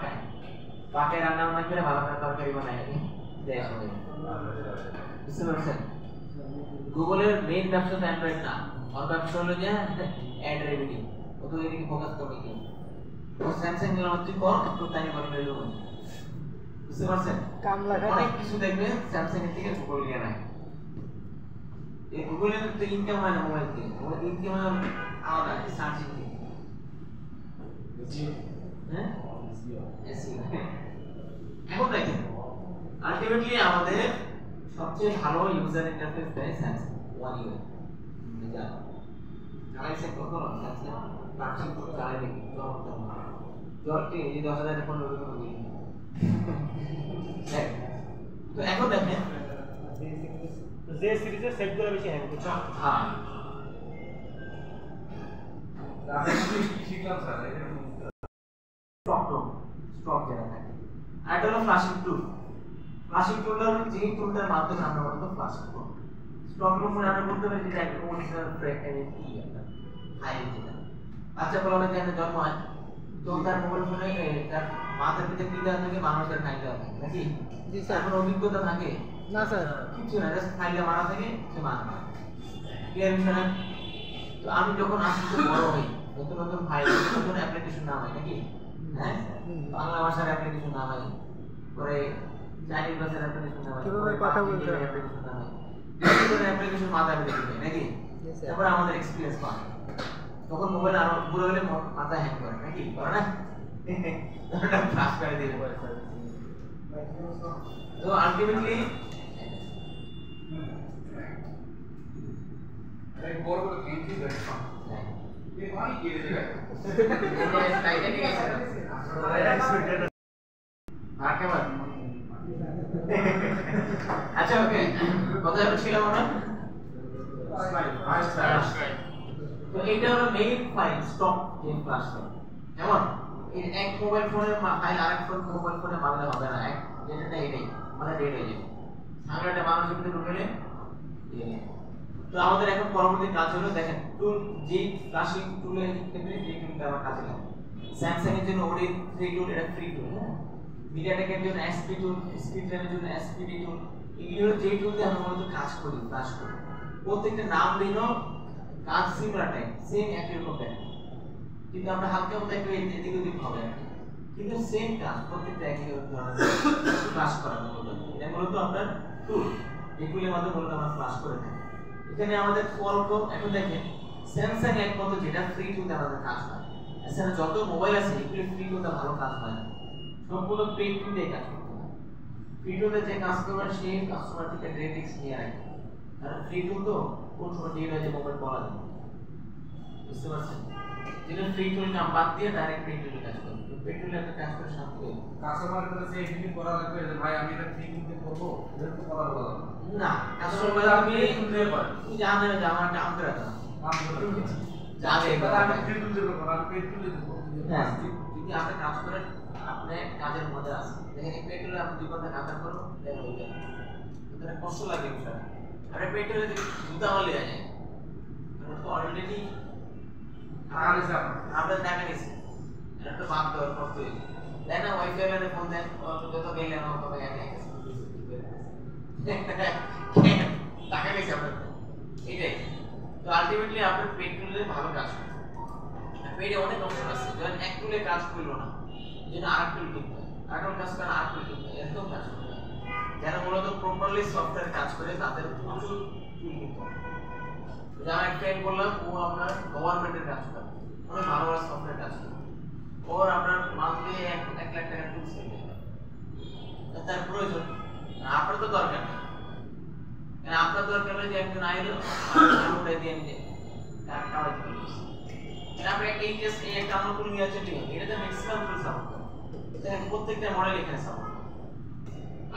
পাকায় রান্না বান্না করে ভালো করে তরকারি বানায় দেয় সবাই বুঝতে পারছেন গুগলের মেইন ব্যবসা তো অ্যান্ড্রয়েড না ওর ব্যবসা হলো যে অ্যাড রেভিনিউ ও তো এদিকে ফোকাস করবে কি ও স্যামসাং এর মধ্যে কর তো তাই করে নিলো বুঝতে পারছেন কামলা অনেক কিছু দেখবেন স্যামসাং এর থেকে গুগল নিয়ে নেয় এই গুগলের তো ইনকাম হয় না মোবাইল থেকে মোবাইল ইনকাম হয় আলাদা সার্চ ইঞ্জিন হ্যাঁ এখন দেখেন আলটিমেটলি আমাদের সবচেয়ে ভালো ইউজার ইন্টারফেস দেয় স্যামসাং ওয়ান ইউআই চালাইছে কখনো স্যামসাং ফ্ল্যাগশিপ চালাই দেখি জলটি এই 10,000 ফোন লোড করে দিই তো এখন দেখেন যে সিরিজের সেটগুলো বেশি হ্যাং করছে। হ্যাঁ আমি কি শিখলাম স্যার এটা স্টক যেটা থাকে আর এটা হলো ফ্লাশিং টুল। ফ্লাশিং টুলটা হলো যে টুলটার মাধ্যমে আমরা মূলত ফ্লাশ করব। স্টক রুম মনে আমরা বলতে পারি যেটা একটা অরিজিনাল ব্রেক কি একটা হাই যেটা বাচ্চা বলার জন্য জন্ম হয় তো তার মোবাইল ফোনে তার মাথার ভিতরে কি দেওয়া থাকে মানুষের ফাইল দেওয়া থাকে নাকি? জি স্যার। এখন অভিজ্ঞতা থাকে না স্যার। কিছু না, জাস্ট ফাইলটা মারা থাকে সে মারা থাকে। ক্লিয়ার বিষয় না? তো আমি যখন আস্তে আস্তে বড় হই নতুন নতুন ফাইল নতুন অ্যাপ্লিকেশন নাম হয় নাকি? হ্যাঁ বাংলা ভাষার অ্যাপ্লিকেশন নাম হয়, পরে চাইনিজ ভাষার অ্যাপ্লিকেশন নাম হয়, কিভাবে কথা বলতে হয় অ্যাপ্লিকেশন নাম হয়, বিভিন্ন অ্যাপ্লিকেশন মাথায় বেঁধে দিবে নাকি? জি স্যার। তারপরে আমাদের এক্সপেরিয়েন্স পায় তখন মোবাইল আরো পুরো হলে মাথা হ্যাং করে নাকি? করে না? ওটা ফ্লাশ করে দিবে। তো আলটিমেটলি এই বড় বড় থ্যাঙ্ক ইউ ভাই এই ভাই কি রে টাইটানিক আছে আর কেমন? আচ্ছা ওকে, কথা ছিলাম আমরা তো এইটা হলো মেইন ফাইল স্টক যে ফ্লাশ করে। যেমন এই এক মোবাইল ফোনের ফাইল আরেক মোবাইল ফোনে মারলে হবে না, এক যেটা এটাই মানে ডেট হয়ে যাবে। সামনেটা মানুষের ভিতরে ঢুকেলে তো আমাদের এখন পরবর্তী কাজ হলো দেখেন টুল যে ফ্লাশিং টুলের ক্ষেত্রে যে টুলটা আমার কাজে লাগে। স্যামসাং এর জন্য ওডি 3 টুল, এটা ফ্রি টুল। মিডিয়াটেক এর জন্য এসপি টুল, স্পিডরানের জন্য এসপিডি টুল। এগুলো যে টুল দিয়ে আমরা মূলত কাজ করি ফ্লাশ করি প্রত্যেকটা নাম দিনও কাজ সিমিলার টাইপ সেম একই রকম দেখে, কিন্তু আমরা হালকা মতো একটু এদিক ওদিক হবে আর কি, কিন্তু সেম কাজ প্রত্যেকটা একই ধরনের ফ্লাশ করা মূলত। এটা মূলত আপনার টুল, এই টুলের মাধ্যমে মূলত আমরা ফ্লাশ করে থাকি। এখানে আমাদের কোয়ালকম এখন দেখেন স্যামসাং একমাত্র যেটা ফ্রি টুলতে আমাদের কাজ হয়। এছাড়া যত মোবাইল আছে এগুলো ফ্রি টুলতে ভালো কাজ হয় না, সম্পূর্ণ পেইড টুল দিয়ে কাজ করতে হয়। ফ্রি টুলে যে কাজ করবেন সেই কাস্টমার থেকে রেটিংস নিয়ে রাখে, কারণ ফ্রি টুল তো কোন সময় দিয়ে দেয় যে মোবাইল বলা যায়, বুঝতে পারছেন? যেটা ফ্রি টুল কাম বাদ দিয়ে ডাইরেক্ট পেইড টুলে কাজ করবে, পেইড টুলে একটা কাজ করে শান্তি হবে কাস্টমারের কাছে এই জিনিস করা লাগবে যে ভাই আমি এটা ঠিক করতে করব এটা তো করার কথা না। কাস্টমার আপনি জানেন যে আমার কাম করে দাও কাম করে জানে তাহলে আমি ফ্রি তুলতে পারবো না, আমি পেড তুলে দেবো। হ্যাঁ যদি আপনি কাজ করেন আপনি কাজের মধ্যে আছে দেখেন এই পেট্রোলে আপনি 2 ঘন্টা কাজ করো দেখেন হয়ে যাবে, এটা কষ্ট লাগে বিষয়। আর পেট্রোলে যদি জুতা মারলে যায় কারণ তো অলরেডি টাকা নিছে আপনার টাকা নিছে এটা তো বাদ দেওয়ার করতে দেয় না। ওয়াইফাই এর ফোন দেন যত গেলে না তত গেলে টাকা নিছে আপনার এটাই। তো আলটিমেটলি আপনার পেট্রোলে ভালো কাজ করে, পেটে অনেক অপশন আছে, যেমন এক টুলে কাজ করলো না যেন আরেক টুল কিনতে হয়, আরেক কাজ করে আরেক টুল কিনতে হয়, এরকম কাজ করতে হয়। যারা মূলত প্রপারলি সফটওয়্যার কাজ করে তাদের প্রচুর টুল কিনতে হয়। যেমন এক ফ্রেন্ড বললাম ও আপনার গভর্নমেন্টের কাজ করে, অনেক ভালো ভালো সফটওয়্যার কাজ করে, ওর আপনার মান্থলি 1 লাখ টাকা টুলস কিনতে হয়, তার প্রয়োজন। আপনার তো দরকার নেই, কারণ আপনার দরকার হলে যে একজন আইলো ওটা দিয়ে নিয়ে কামাই করতে আপনি একটা এইচএস এই একটা আমরা করে নিয়ে যাচ্ছেন, ঠিক আছে? এটাতে ম্যাক্সিমাম টুল সাপোর্ট করে, দেখেন প্রত্যেকটা মডেল এখানে সাপোর্ট করে।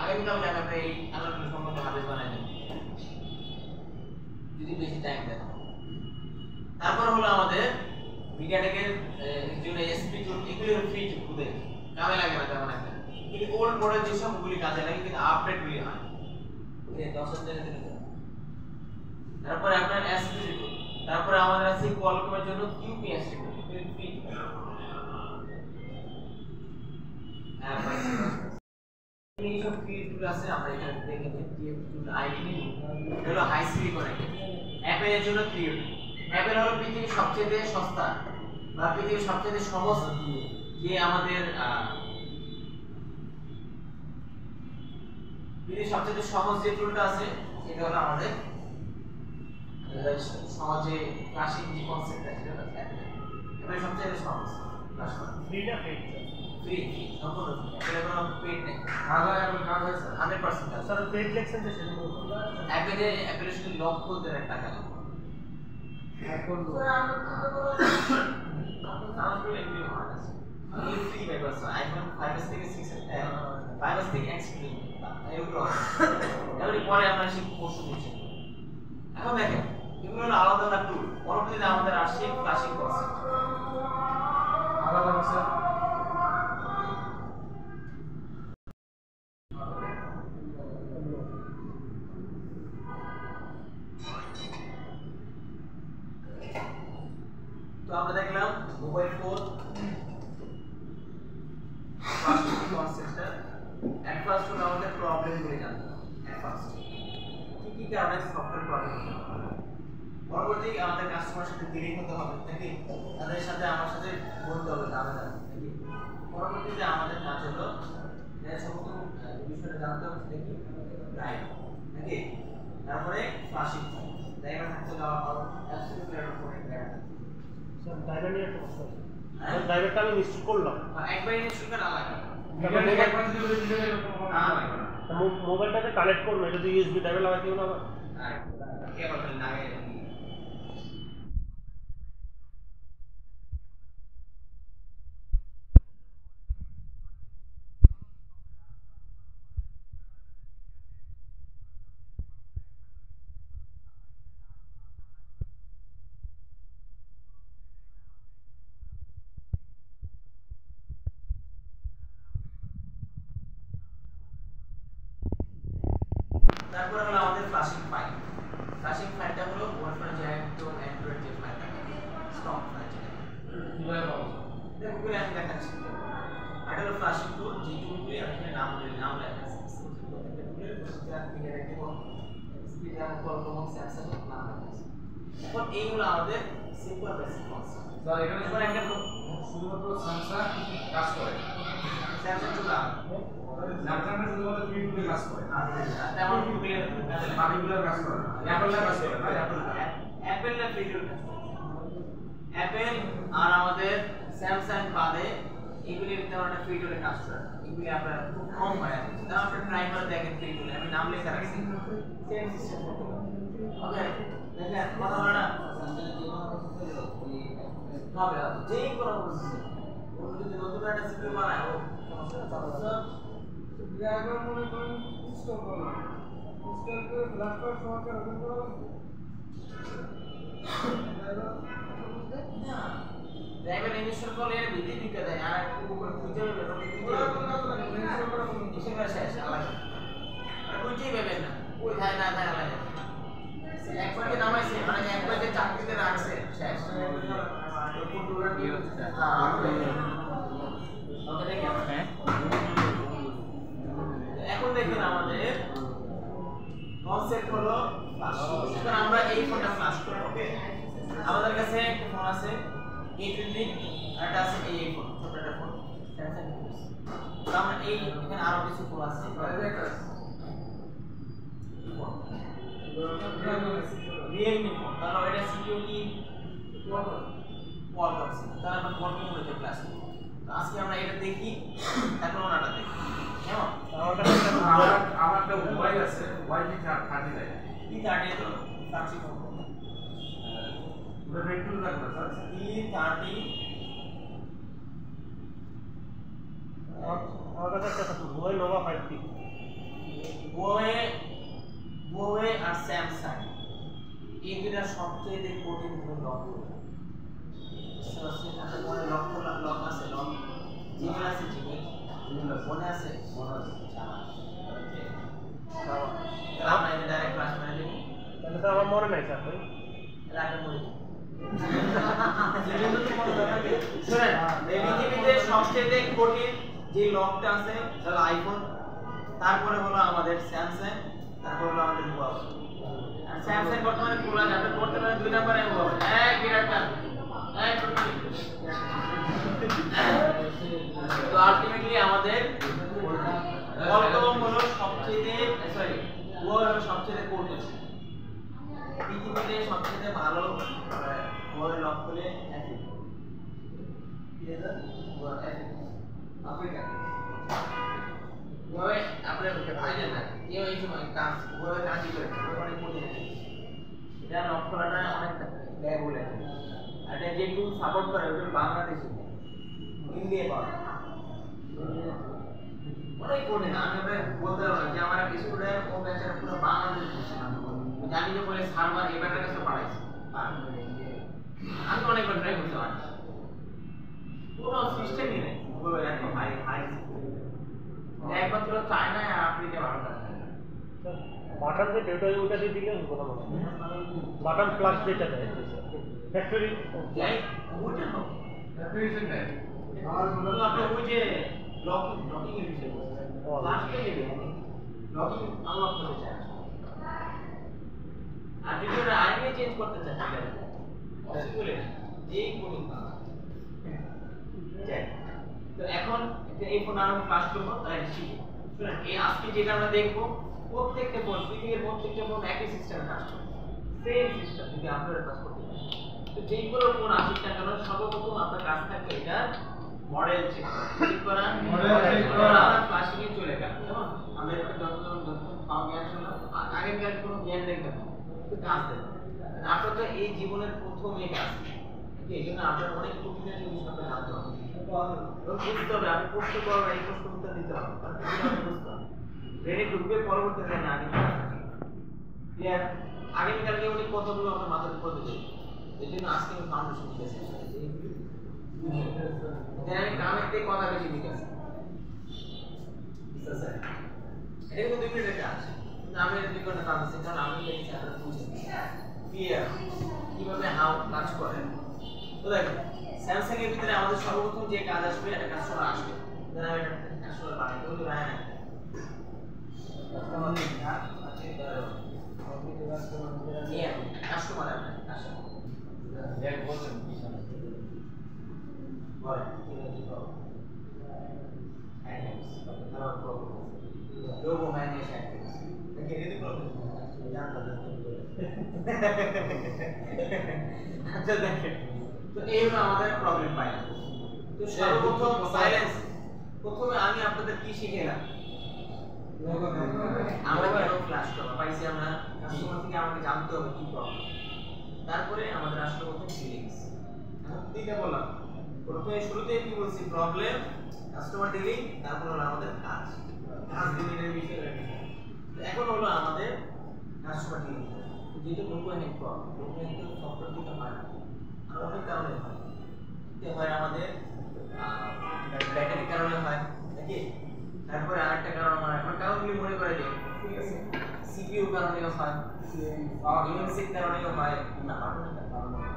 আগামীকাল যাবে আপনি এই আলাদা টুল সম্বন্ধে হাদিস বানাই নেন যদি বেশি টাইম দেন। তারপর হলো আমাদের মিডিয়াটেকের জন্য এসপি টুল, এগুলো ফ্রি টুল, খুদে কাজে লাগে না তেমন একটা, কিন্তু ওল্ড মডেল যেসব ওগুলি কাজে লাগে কিন্তু আপডেটগুলি হয় এই 10 দিনের দিনে। তারপরে আপনার এসপি টুল, তারপরে আমাদের আছে কোয়ালকমের জন্য কিউপিএস টুল, ফ্রি টুল। এই সব ফ্রি টুল আছে, আমরা এখানে দেখে নিই টিএফ টুল আইডি হলো হাই সিলিকন অ্যাপেল এর জন্য ফ্রি টুল। অ্যাপেল হলো পৃথিবীর সবচেয়ে সস্তা বা পৃথিবীর সবচেয়ে সহজ যে আমাদের পৃথিবীর সবচেয়ে সহজ যে টুলটা আছে এটা হলো আমাদের সহজে ক্লাসিক যে কনসেপ্ট আছে সেটা হচ্ছে অ্যাপেল সবচেয়ে সহজ ক্লাস করা। ফ্রিটা ফেক ফ্রি সম্পূর্ণ ফ্রি, অ্যাপেলের কোনো পেড নেই, কাজ হয় এখন কাজ হয় স্যার 100% কাজ। স্যার পেড লেকচার যে সেটা বলুন। অ্যাপেলের শুধু লক খুলতে টাকা লাগে। এখন সাউন্ড এমনি হয় আছে। আমি ফ্রি ব্যবস্থা আইফোন 5s থেকে 6 5s থেকে X ফ্রি এগুলো এগুলি পরে আমরা শিখব পরশু দিচ্ছি। এখন দেখেন এগুলো হলো আলাদা আলাদা টুল। পরবর্তীতে আমাদের আসছে ক্লাসিক কনসেপ্ট। আলাদা আছে তো আমরা দেখলাম মোবাইল ফোন ফার্স্ট কনসেপ্টটা এট ফার্স্ট হলো আমাদের প্রবলেমগুলো জানতে হবে। এট ফার্স্ট কি কারণে সফটওয়্যার প্রবলেম হতে পারে, পরবর্তী আমাদের কাস্টমারের সাথে ডিলিং হতে হবে নাকি তাদের সাথে আমার সাথে বলতে হবে তাহলে নাকি পরবর্তীতে আমাদের কাজ হলো এর সমস্ত বিষয়টা জানতে হবে নাকি রাইট নাকি তারপরে ফ্লাশিং ড্রাইভার থাকতে যাওয়া আর অ্যাবসলিউটলি এর উপরে স্যার ড্রাইভার নিয়ে একটা প্রশ্ন আছে। ড্রাইভারটা আমি ইনস্টল করলাম, একবার ইনস্টল করা লাগে মোবাইলটাতে কানেক্ট করবো, যদি ইউএসবি ড্রাইভার লাগাতে হবে আবার কেবল লাগে। তারপর হলো আমাদের ফ্লাশিং ফাইল। ফ্লাশিং ফাইলটা হলো ওয়ার্ডপ্রেস যে একদম অ্যান্ড্রয়েড যে ফাইলটা স্টক ফাইল যেটা কিভাবে পাবো দেখো করে আমি দেখাচ্ছি। আর হলো ফ্লাশিং টুল, যে টুলগুলি আমি এখানে নাম লেখা আছে প্রত্যেকটা টুলের প্রত্যেকটা ফিগার একটা স্পিডার কলকম স্যামসাং নাম লেখা আছে। এখন এইগুলো আমাদের সিম্পল বেসিক কনসেপ্ট। স্যার এখানে এবার একটা শুধুমাত্র স্যামসাং কাজ করে, স্যামসাং টুল স্যামসাং শুধুমাত্র ফ্রি টুলে কাজ করে, তেমন টুলে বাকিগুলোর কাজ করে অ্যাপল কাজ করে অ্যাপেল না ফ্রি টুল কাজ করে। অ্যাপেল আর আমাদের স্যামসাং বাদে এগুলি তেমন একটা ফ্রি টুলে কাজ করে, এগুলি আপনারা খুব কম হয় আর কি। তাও আপনারা ট্রাই করে দেখেন ফ্রি টুলে, আমি নাম লেখা রাখছি সেম সিস্টেম ওকে দেখেন কথা বলে না হবে যেই কোনো বলছে ও যদি নতুন একটা সিপিইউ বানায় ও সমস্যা ড্রাইভার মনে করেন ইনস্টল করলাম, ইনস্টল করে ল্যাপটপ সহকারে ওপেন করা লাগবে। ড্রাইভার ইনস্টল করলে এর ভিতরে দিতে দেয় আর উপরে খুঁজে নেবে এসে করে শেষ আলাদা আর খুঁজেই পাবেন না ওই ধায় না ধায় আলাদা একবারকে নামাইছে মানে একবারকে চাকরিতে রাখছে শেষ ওকে দেখেন এখন দেখেন আমাদের কনসেপ্ট হলো ফ্লাশ। এখন আমরা এই ফোনটা ফ্লাশ করব ওকে। আমাদের কাছে একটা ফোন আছে A20 আর একটা আছে এই ফোন ছোট একটা ফোন স্যামসাং ফোন। তো আমরা এই এখানে আরো কিছু ফোন আছে রিয়েলমি ফোন, তাহলে এটা সিপিইউ কি কোয়ালকম ছিল, তাহলে আমরা কোয়ালকম বলে ক্লাস করব। তো আজকে আমরা এটা দেখি তারপর ওনাটা দেখি কেমন। আমার কাছে একটা আমার একটা মোবাইল আছে ওয়াইফাই 30 দেয় E30 তো ফ্ল্যাগশিপ ফোন ওটা ফ্রি টুল লাগবে স্যার E30 আমার কাছে একটা মোবাইল নোভা 5T Huawei আর স্যামসাং এই দুটা সবচেয়ে কঠিন ফোন লক করতে। মনে লক আছে লক জিমেল আছে জিমেল মনে আছে আমরা এটা ডাইরেক্ট ক্লাস মানে দেবো তাহলে তো আমার মনে নাই স্যার ভাই রাখা মনে শুনেন এই পৃথিবীতে সবচেয়ে কঠিন যে লকটা আছে সেটা আইফোন, তারপরে হলো আমাদের স্যামসাং, তারপর হলো আমাদের হুয়াওয়ে। আর স্যামসাং বর্তমানে খোলা যাবে করতে পারে 2 নম্বরে হুয়াওয়ে এক বিরাট তো আলটিমেটলি আমাদের কোয়ালকম হলো সবচেয়ে হুয়াওয়ে হলো সবচেয়ে কঠিন পৃথিবীতে সবচেয়ে ভালো হুয়াওয়ে লক হলে আফ্রিকা হুয়াওয়ে আপনার আইডিয়া না কেউ এই সময় কাজ হুয়াওয়ে কাজই করে অনেক কঠিন এটা লক করাটা অনেক ব্যাগ বলে আর এটা যে টুল সাপোর্ট করে ওটা বাংলাদেশে ইন্ডিয়া পাওয়া অনেক কঠিন। আমি বলতে পারবো যে আমার স্টুডেন্ট ও বেচারা পুরো বাংলাদেশ জানি যে বলে সার্ভার এবারের কাছে পাঠাইছে, আমি অনেকবার ট্রাই করতে পারি, কোনো সিস্টেমই নেই গুগল এত হাই হাই একমাত্র চায়না আর আফ্রিকা ভালো কাজ করে। বাটন যে ডেটা ওটা দিয়ে দিলে কোনো বাটন প্লাস যেটা দেয় ফ্যাক্টরি যাই ওটা হোক অ্যাপ্লিকেশন নেই আর তো আপনি ওই যে লকিং এর বিষয় লাস্টে নেবে লকিং আনলক করতে চায় আর যদি ওটা আইডি চেঞ্জ করতে চায় তাহলে পসিবল এই কোন তো এখন এই ফোন আমরা ক্লাস করব তাই শিখি। শুনুন এই আজকে যেটা আমরা দেখব প্রত্যেকটা ফোন পৃথিবীর প্রত্যেকটা ফোন একই সিস্টেমে কাজ করে, সেম সিস্টেম যদি আপনারা কাজ করতে পারেন। তো যেগুলো ফোন আসুক না কেন সর্বপ্রথম আপনার কাজ থাকবে এটা মডেল চেক করা আমরা ক্লাসিং এ চলে গেলাম কেমন আমরা একটা যতক্ষণ পাওয়া জ্ঞান শুনলাম আগেকার কোনো জ্ঞান দেখবেন তো কাজ দেবেন আপনার তো এই জীবনের প্রথম এই কাজ এই জন্য আপনার অনেক কঠিনের জিনিস আপনার জানতে হবে বুঝতে হবে আপনি প্রশ্ন করবেন এই প্রশ্ন উত্তর দিতে হবে বুঝতে হবে ব্রেনে ঢুকবে পরবর্তীতে না আগে ক্লিয়ার আগামীকালকে উনি কতগুলো আপনার মাথার উপর দিতে এই জন্য আজকে আমি ফাউন্ডেশন দিতেছি আমি কামের থেকে কথা বেশি দিতেছি স্যার এটা কিন্তু 2 মিনিটের কাজ আমি এর দিকে না টানছি কারণ আমি এই স্যারটা বুঝি ক্লিয়ার কিভাবে হাউ কাজ করে তো দেখো স্যামসাং এর ভিতরে আমাদের সর্বপ্রথম যে কাজ আসবে এটা কাস্টমার আসবে দেন আমি এটা কাস্টমার বানাই দেব তো রায় না কাস্টমার নেই না আছে কাস্টমার আছে কাস্টমার এক বলছেন কি সমস্যা বলেন কি হয়েছে তো অ্যাড্রেস আমার প্রবলেম লোগো ম্যানেজ অ্যাড্রেস দেখে এর প্রবলেম জানতে আচ্ছা দেখেন তো এই হলো আমাদের প্রবলেম পাই তো সর্বপ্রথম সাইলেন্স প্রথমে আমি আপনাদের কি শিখাইলাম আমরা কেন ক্লাস করব পাইছি আমরা কাস্টমার থেকে আমাকে জানতে হবে কি প্রবলেম তারপরে আমাদের আসলে প্রথম ফিলিংস এখন দুইটা বললাম প্রথমে শুরুতে কি বলছি প্রবলেম কাস্টমার ডিলিং তারপর হলো আমাদের কাজ ডিলিং এর বিষয় এখন হলো আমাদের কাস্টমার ডিলিং যেটা logo hack problem logo hack software দিতে হয় না আর অনেক কারণে হয় এতে হয় আমাদের ব্যাটারির কারণে হয় নাকি তারপরে আরেকটা কারণ হয় এখন কারণগুলি মনে করে দিই ঠিক আছে সিপিইউ কারণে হয় ইউএমসি কারণে হয় না বাটনের কারণে হয়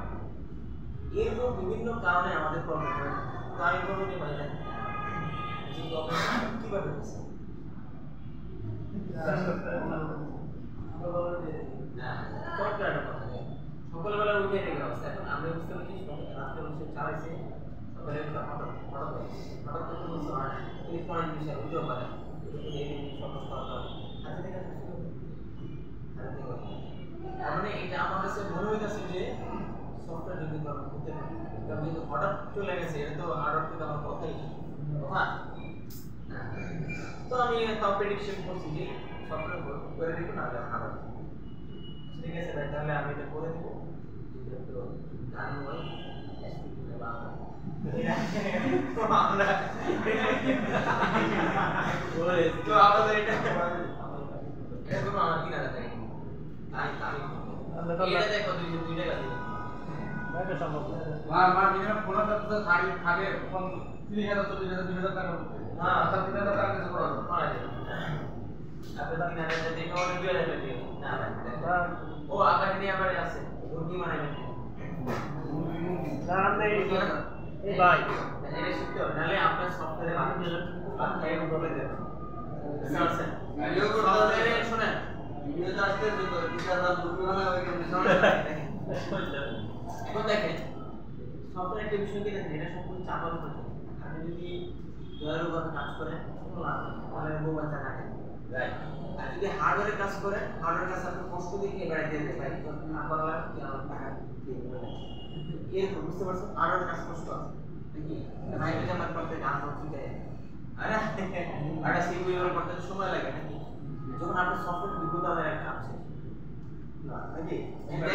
এরকম বিভিন্ন কারণে আমাদের প্রবলেম হয় তো আমি বলবো যে ভাই দেখেন যে প্রবলেম কিভাবে হচ্ছে সকালবেলা উঠে দেখে অবস্থা এখন আমরা বুঝতে পারছি রাত্রে বসে চালাইছে সকালে হঠাৎ করে বুঝতে পারে না ইলেকট্রনিক বিষয় উঠেও পারে মানে এটা আমার কাছে মনে হইতেছে যে সফটওয়্যার যদি করতে কিন্তু হঠাৎ চলে গেছে এটা তো হার্ডওয়্যার থেকে আমার কথাই হ্যাঁ তো আমি তাও প্রেডিকশন করছি যে সফটওয়্যার করে দিব না হার্ডওয়্যার ঠিক আছে ভাই তাহলে আমি এটা করে দিব যেটা তো জানো ভাই এসপিটি বা আমরা ওরে তো আমাদের এটা কোনো আমার 3000 টাকা আমি এটা দেখো 2 টাকা দিই এটা সম্ভব মা মিনিমাম 15 তো খালি ফোন 3000 40,000 2000 টাকা করতে হ্যাঁ 3000 টাকা কিছু করা করা যাবে আপনি 3000 টাকা দিয়ে কোন 2000 টাকা দিয়ে না ভাই ও আবার নিয়ে আবার আছে মুরগি মানে না আমরা এই ভাই এটা শিখতে হবে নালে আপনার সফটওয়্যারে আপনি এরকম বলে দেবেন স্যার ভিডিও সফটওয়্যারে শুনেন ভিডিওতে আসতে তো 20000 মুরগি বানায় ওই কেমন এখন দেখেন সফটওয়্যার একটা বিষয় কি দেখেন এটা সম্পূর্ণ চাপার উপর আপনি যদি দয়ার উপর কাজ করেন কোনো লাভ নেই তাহলে মোবাইল চালাতে রাইট আর যদি হার্ডওয়্যারে কাজ করেন হার্ডওয়্যার কাজ আপনি কষ্ট দিয়ে এবারে দিয়ে দেন ভাই না করা লাগবে কি আমার টাকা দিয়ে দেবেন এর বুঝতে পারছেন হার্ডওয়্যার কাজ কষ্ট আছে নাকি ভাই এটা আমার করতে কাজ হচ্ছে কি আরে আটা সিপিইউ এর করতে সময় লাগে নাকি যখন আপনার সফটওয়্যার বিদ্যুৎ আদায় একটা কাজ শেষ না নাকি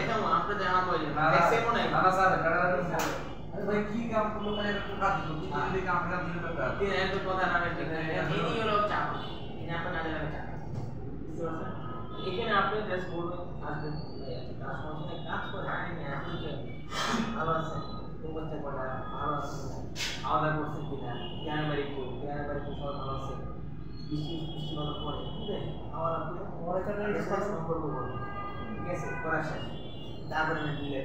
দেখো আপনি জানা বলেন দেখছেন মনে হয় না স্যার এটা আরে ভাই কি কাম করলো মানে এটা কাজ দিল কি যদি কাম করে দিলে ব্যাপার দিন এত কথা না ঠিক না এই হলো চাপ এখানে আপনি জাস্ট বলবেন আসবেন কাস্টমার সাথে কাজ করে আইনি আসলে ভালো আছে তোমার চেয়ে ভালো আছে আলাদা করছেন কিনা ক্যামেরাই সব ভালো আছে বৃষ্টি ভালো পড়ে ঠিক আছে আমার আপনি পরে কারণে সম্পর্ক করবেন ঠিক আছে করা শেষ তারপরে আমি দিলে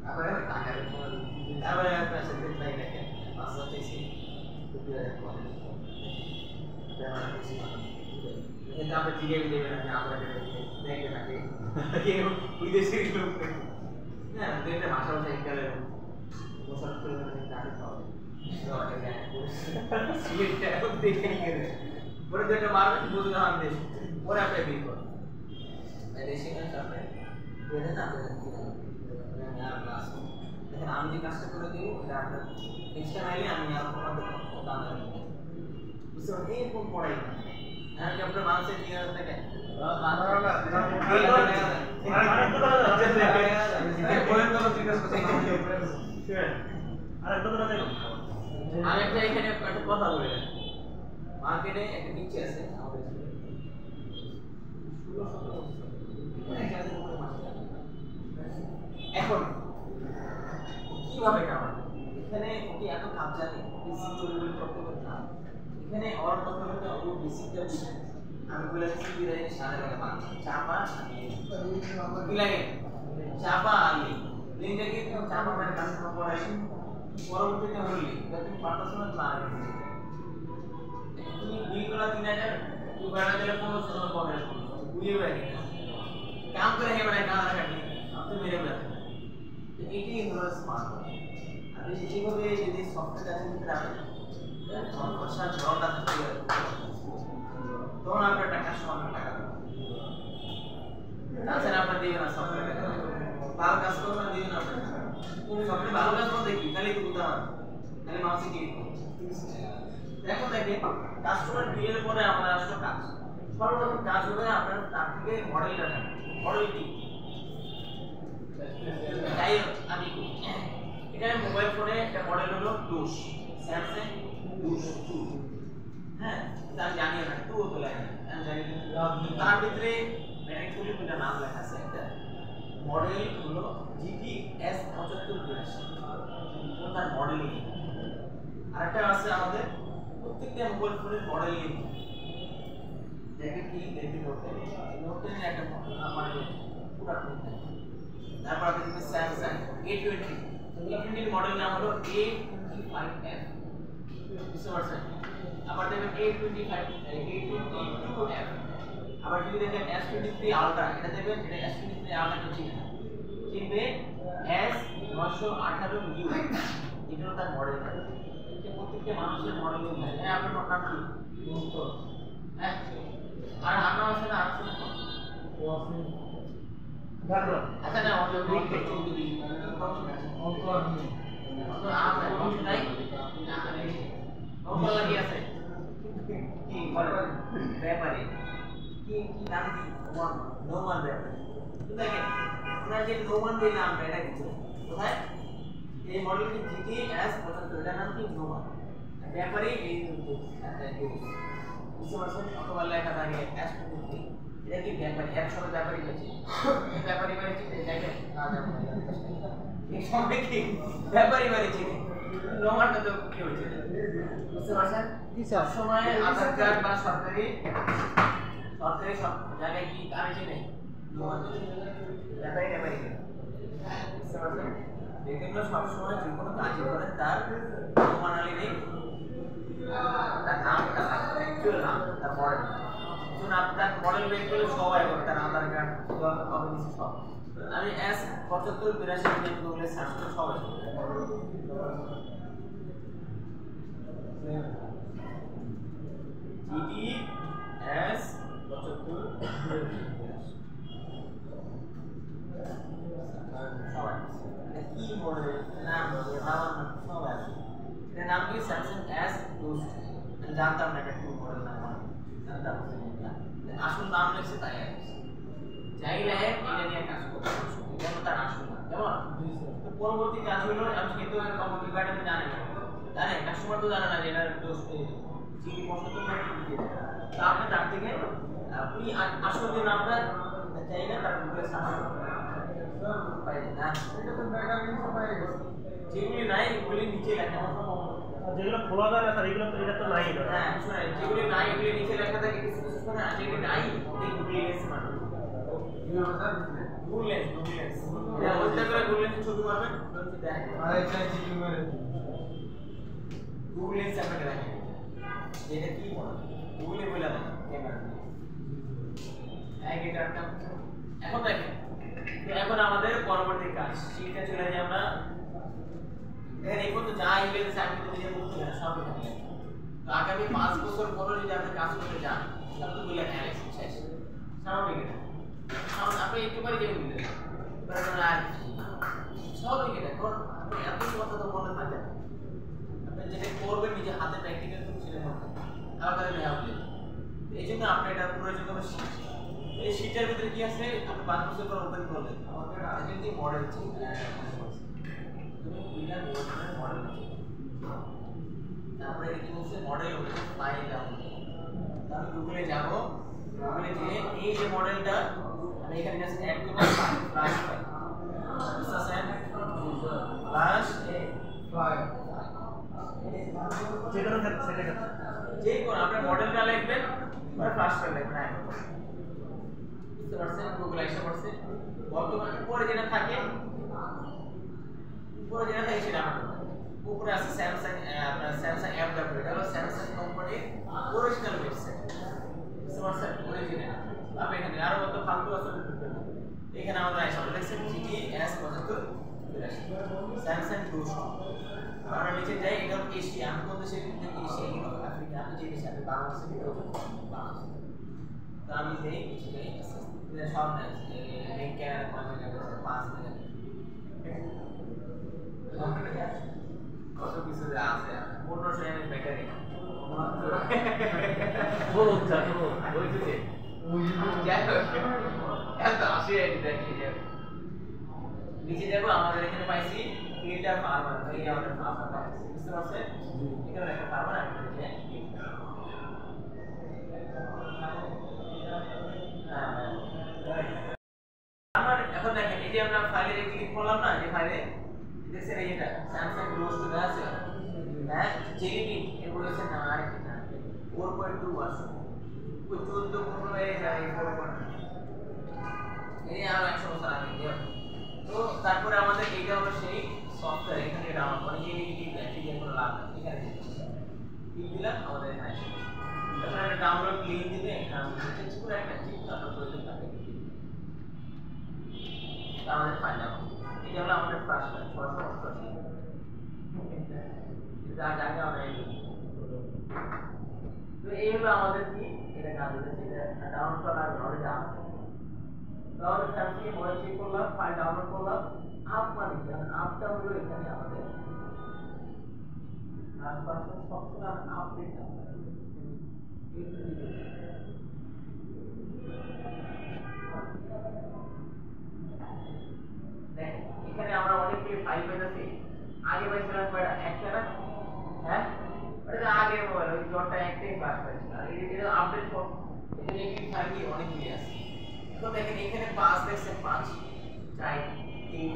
তারপরে টাকা তারপরে আপনার সাথে নাই দেখেন পাঁচটা চেয়েছি তারপরে জিজ্ঞেস দেবেন যে আমরা দেখে থাকি বিদেশি লোক হ্যাঁ দেখতে ভাষা ভাষা ইন্টারে মোশন করে টাকা পাওয়া পরে যেটা মারবেন বুঝলে আমি দেশ পরে আপনি বিল করেন দেশে আপনি বেঁধে না দেখেন আমি যে কাজটা করে দিব এটা আপনার নেক্সট টাইম আইলে আমি আর তোমাদের দাম দেবো বুঝতে পারছেন এরকম পড়াই না আমি আপনার মানুষের 3000 টাকা আমি একটা এখানে একটা কথা বলে মার্কেটে একটা নিচে আছে আমাদের এখন কিভাবে কামাবে এখানে ওকে এত কাজ জানে বেসিক তৈরি করতে পারে না এখানে অর প্রথমে ও বেসিকটা বুঝে আমি বলে দিচ্ছি বিদায় সারা লাগে পাঁচ চাপা কি লাগে চাপা আলি লিঙ্কটাকে চাপা মানে কাজ করাই পরবর্তীতে বললি তুমি পারতাছ না ক্লাস তুমি বিলগুলো 3000 তুই বাড়া দিলে 1500 কমে বুঝে পারি কাম করে হে মানে কাজ রাখি আপনি মেরে বেড়া এটাই হলো স্মার্ট আপনি যেভাবে যদি সফটওয়্যার আছে ভিতরে আপনি খরচার ধরনটা থাকে তখন আপনার টাকা সমান টাকা তাছাড়া আপনার দিবেন না সফটওয়্যার ভালো কাজ করবেন দিবেন আপনার সফটওয়্যার ভালো কাজ করতে কি খালি তুলতে হবে খালি মাউসে ক্লিক দেখো দেখেন কাস্টমার বিলের পরে আমরা আসলে কাজ সর্বপ্রথম কাজ হবে আপনার তার থেকে মডেলটা থাকে মডেল কি তাই আমি এখানে মোবাইল ফোনে একটা মডেল হলো ডুস স্যামসাং ডুস 2 হ্যাঁ আমি জানি না 2 তো লাগে আমি জানি তার ভিতরে ম্যানিকুলি দুটো নাম লেখা আছে একটা মডেল হলো GT S7582 তার মডেল আরেকটা আছে আমাদের প্রত্যেকটা মোবাইল ফোনের মডেল নেই দেখে কি দেখে নোটের একটা মডেল পুরো তারপর আপনি দেখবেন স্যামসাং A20 A20 মডেল নাম হলো A25F বুঝতে পারছেন আবার দেখবেন A22F আবার যদি দেখেন S23 আলট্রা এটা দেখবেন এটা S23 আলট্রা চিনবে S918U এটা হলো তার মডেল প্রত্যেকটা মানুষের মডেল থাকে হ্যাঁ আপনার নাম কি হ্যাঁ আর আপনার আছে না আছে আচ্ছা না অন্য দেখতে চলবে অঙ্ক আমি অঙ্ক নাই অঙ্ক লাগি আছে কি বলে ব্যাপারে কি নাম কি নোমান ব্যাপারে দেখেন আমরা যে নোমান দিয়ে নাম এটা কিছু কোথায় এই মডেলটি GT S75 এর নাম কি নোমান ব্যাপারে এই বুঝতে পারছেন অথবা লেখা থাকে S23 এটা কি ব্যাপারে একসাথে ব্যাপারে হচ্ছে ব্যাপারে মানে কি দেখেন না জানো এই সময় কি ব্যাপারে মানে কি নোমানটা তো কি হচ্ছে বুঝতে পারছেন কি সব সময় আধার কার্ড বা সরকারি সব জায়গায় কি কাজ নেই নোমান ব্যাপারে বুঝতে পারছেন দেখেন সব সময় যে কোনো কাজ করেন তার নোমানালি নেই তার নামটা অ্যাকচুয়াল নাম তার মডেল যখন আপনার মডেল বের করলে সবাই করে তার আধার কার্ড কবে দিচ্ছে সব আমি S7582 দিয়ে গুগলে সার্চ করে সবাই GT S7582 সবাই কি মডেল নাম সবাই আছে এর নাম কি স্যামসাং S22 আমি জানতাম না এটা কি মডেল নাম জানতাম আসল নাম লিখছে তাই আছে যাই লাগে এটা নিয়ে কাজ করতে এটা তার আসল নাম কেমন তো পরবর্তী কাজ হলো আমি কিন্তু কম্পিউটার ব্যাটাতে জানি না জানে কাস্টমার তো জানে না যে এটা জিবি 75 তা আপনি তার থেকে আপনি আসল যে নামটা চাই না তার গুগলে সার্চ করুন পাইবেন না এটা তো ব্যাকআপ ইনফো পাই গেছে যেগুলি নাই এগুলি নিচে লেখা থাকে আর যেগুলো খোলা যায় না স্যার এগুলো তো এটা তো নাই না হ্যাঁ শুনেন যেগুলি নাই এগুলি নিচে লেখা থাকে কিছু কিছু মানে যেগুলি নাই এই গুগল লেন্স মানে গুগল লেন্স এটা ওইটা করে গুগল লেন্স ছবি পাবেন তো দেখেন আরে চাই জিপি মেরে গুগল লেন্স আপনাকে দেখেন এটা কি বলে গুগলে বলে দেন ক্যামেরা এটা এখন দেখেন তো এখন আমাদের পরবর্তী কাজ শিখতে চলে যাই আমরা দেখেন এই পর্যন্ত যা ইংরেজি আমি তো নিজে বলছি না সব এখানে লেখা তো আগামী 5 বছর পরে যদি আপনি কাজ করতে যান তাহলে তো বলে অ্যানালাইসিস শেষ স্বাভাবিক এটা আপনি একটু পরে যাবেন দিতে কারণ আর স্বাভাবিক এটা কারণ আপনি এত কথা তো মনে থাকে না আপনি যেটা করবেন নিজে হাতে প্র্যাকটিক্যাল করতে সেটা মনে থাকে আলাদা নেই আপনি এই জন্য আপনি এটা প্রয়োজন হবে শিখতে এই শীটের ভিতরে কি আছে আপনি 5 বছর পর ওপেন করলেন আমাদের আজকে মডেল তুমি উইনার ওয়ার্ডের মডেল তারপরে কি বলছে মডেল হবে ফাইল ডাউনলোড আমি গুগলে যাব গুগলে গিয়ে এই যে মডেলটা আমি এখানে জাস্ট অ্যাড করব ফ্ল্যাশ ফাইল সাসেন ফ্ল্যাশ ফাইল যেগুলো সেটা যে কোন আপনি মডেলটা লিখবেন আর ফ্ল্যাশ ফাইল লিখবেন বুঝতে পারছেন গুগল আইসা পড়ছে বর্তমানে উপরে যেটা থাকে সেটা আমার উপরে আছে স্যামসাং আপনার স্যামসাং অ্যাপ ডাব্লিউ এটা হলো স্যামসাং কোম্পানির অরিজিনাল ওয়েবসাইট বুঝতে পারছেন অরিজিনাল আপনি এখানে আরো কত ফালতু আছে এখানে আমরা আইসা দেখছেন GTS 75 স্যামসাং ডোস আমরা নিচে যাই এটা এশিয়া আমি কোন দেশের থেকে এশিয়া এগুলো আফ্রিকা আমি যে দেশে আমি বাংলাদেশে ভিডিও বাংলাদেশ তো আমি দেই নিচে যাই সব নাই এই ক্যামেরা কয় মেগাপিক্সেল 5 মেগাপিক্সেল কত কিছু আছে 1500 mAh ব্যাটারি বহুত জানো বলছি যে এত আসে এই দেখি নিচে যাব আমাদের এখানে পাইছি ফিল্টার ফার্মার এই আমাদের ফার্মার পাইছি বুঝতে পারছেন এখানে একটা ফার্মার আছে আমার এখন দেখেন এই যে আমরা ফাইলে ক্লিক করলাম না যে ফাইলে দেখছেন এই এটা স্যামসাং গ্লোস তো আছে হ্যাঁ জেলিমিট এর বলেছে না আর কি না 4.2 আসছে ওই 14 15 হয়ে যায় 4.2 এই আর 100 বছর আগে দিয়ে তো তারপরে আমাদের এইটা হলো সেই সফটওয়্যার এখানে ডাউনলোড করে এই ব্যাটারি কোনো লাভ নেই এখানে ক্লিক দিলাম আমাদের এখানে আসে তারপরে একটা ডাউনলোড লিংক দিলে এখানে পুরো একটা চিপ আপনার প্রয়োজন থাকে আমাদের ফাইল ডাউনলোড এটা হলো আমাদের ফ্ল্যাশ ফাইল 688 এটা জায়গা আমরা তো এই হলো আমাদের কি এটা কাজ হচ্ছে এটা ডাউনলোড করা অলরেডি আছে তাহলে স্যামসাং মডেল চেক করলাম ফাইল ডাউনলোড করলাম আপ মানে কি আপটা হলো এখানে আমাদের আশপাশে সবসময় আপডেট আছে দেখেন এখানে আমরা অনেকগুলি ফাইল পেয়েছি আগে পাইছিলাম কয়টা একটা না হ্যাঁ ওটা আগের মোবাইল ওই জটটা একটাই ক্লাস পাইছিল আর এটা আপডেট ফর এখানে একটি ফাইল কি অনেকগুলি আছে তো দেখেন এখানে 5 দেখছেন 5 চাই 3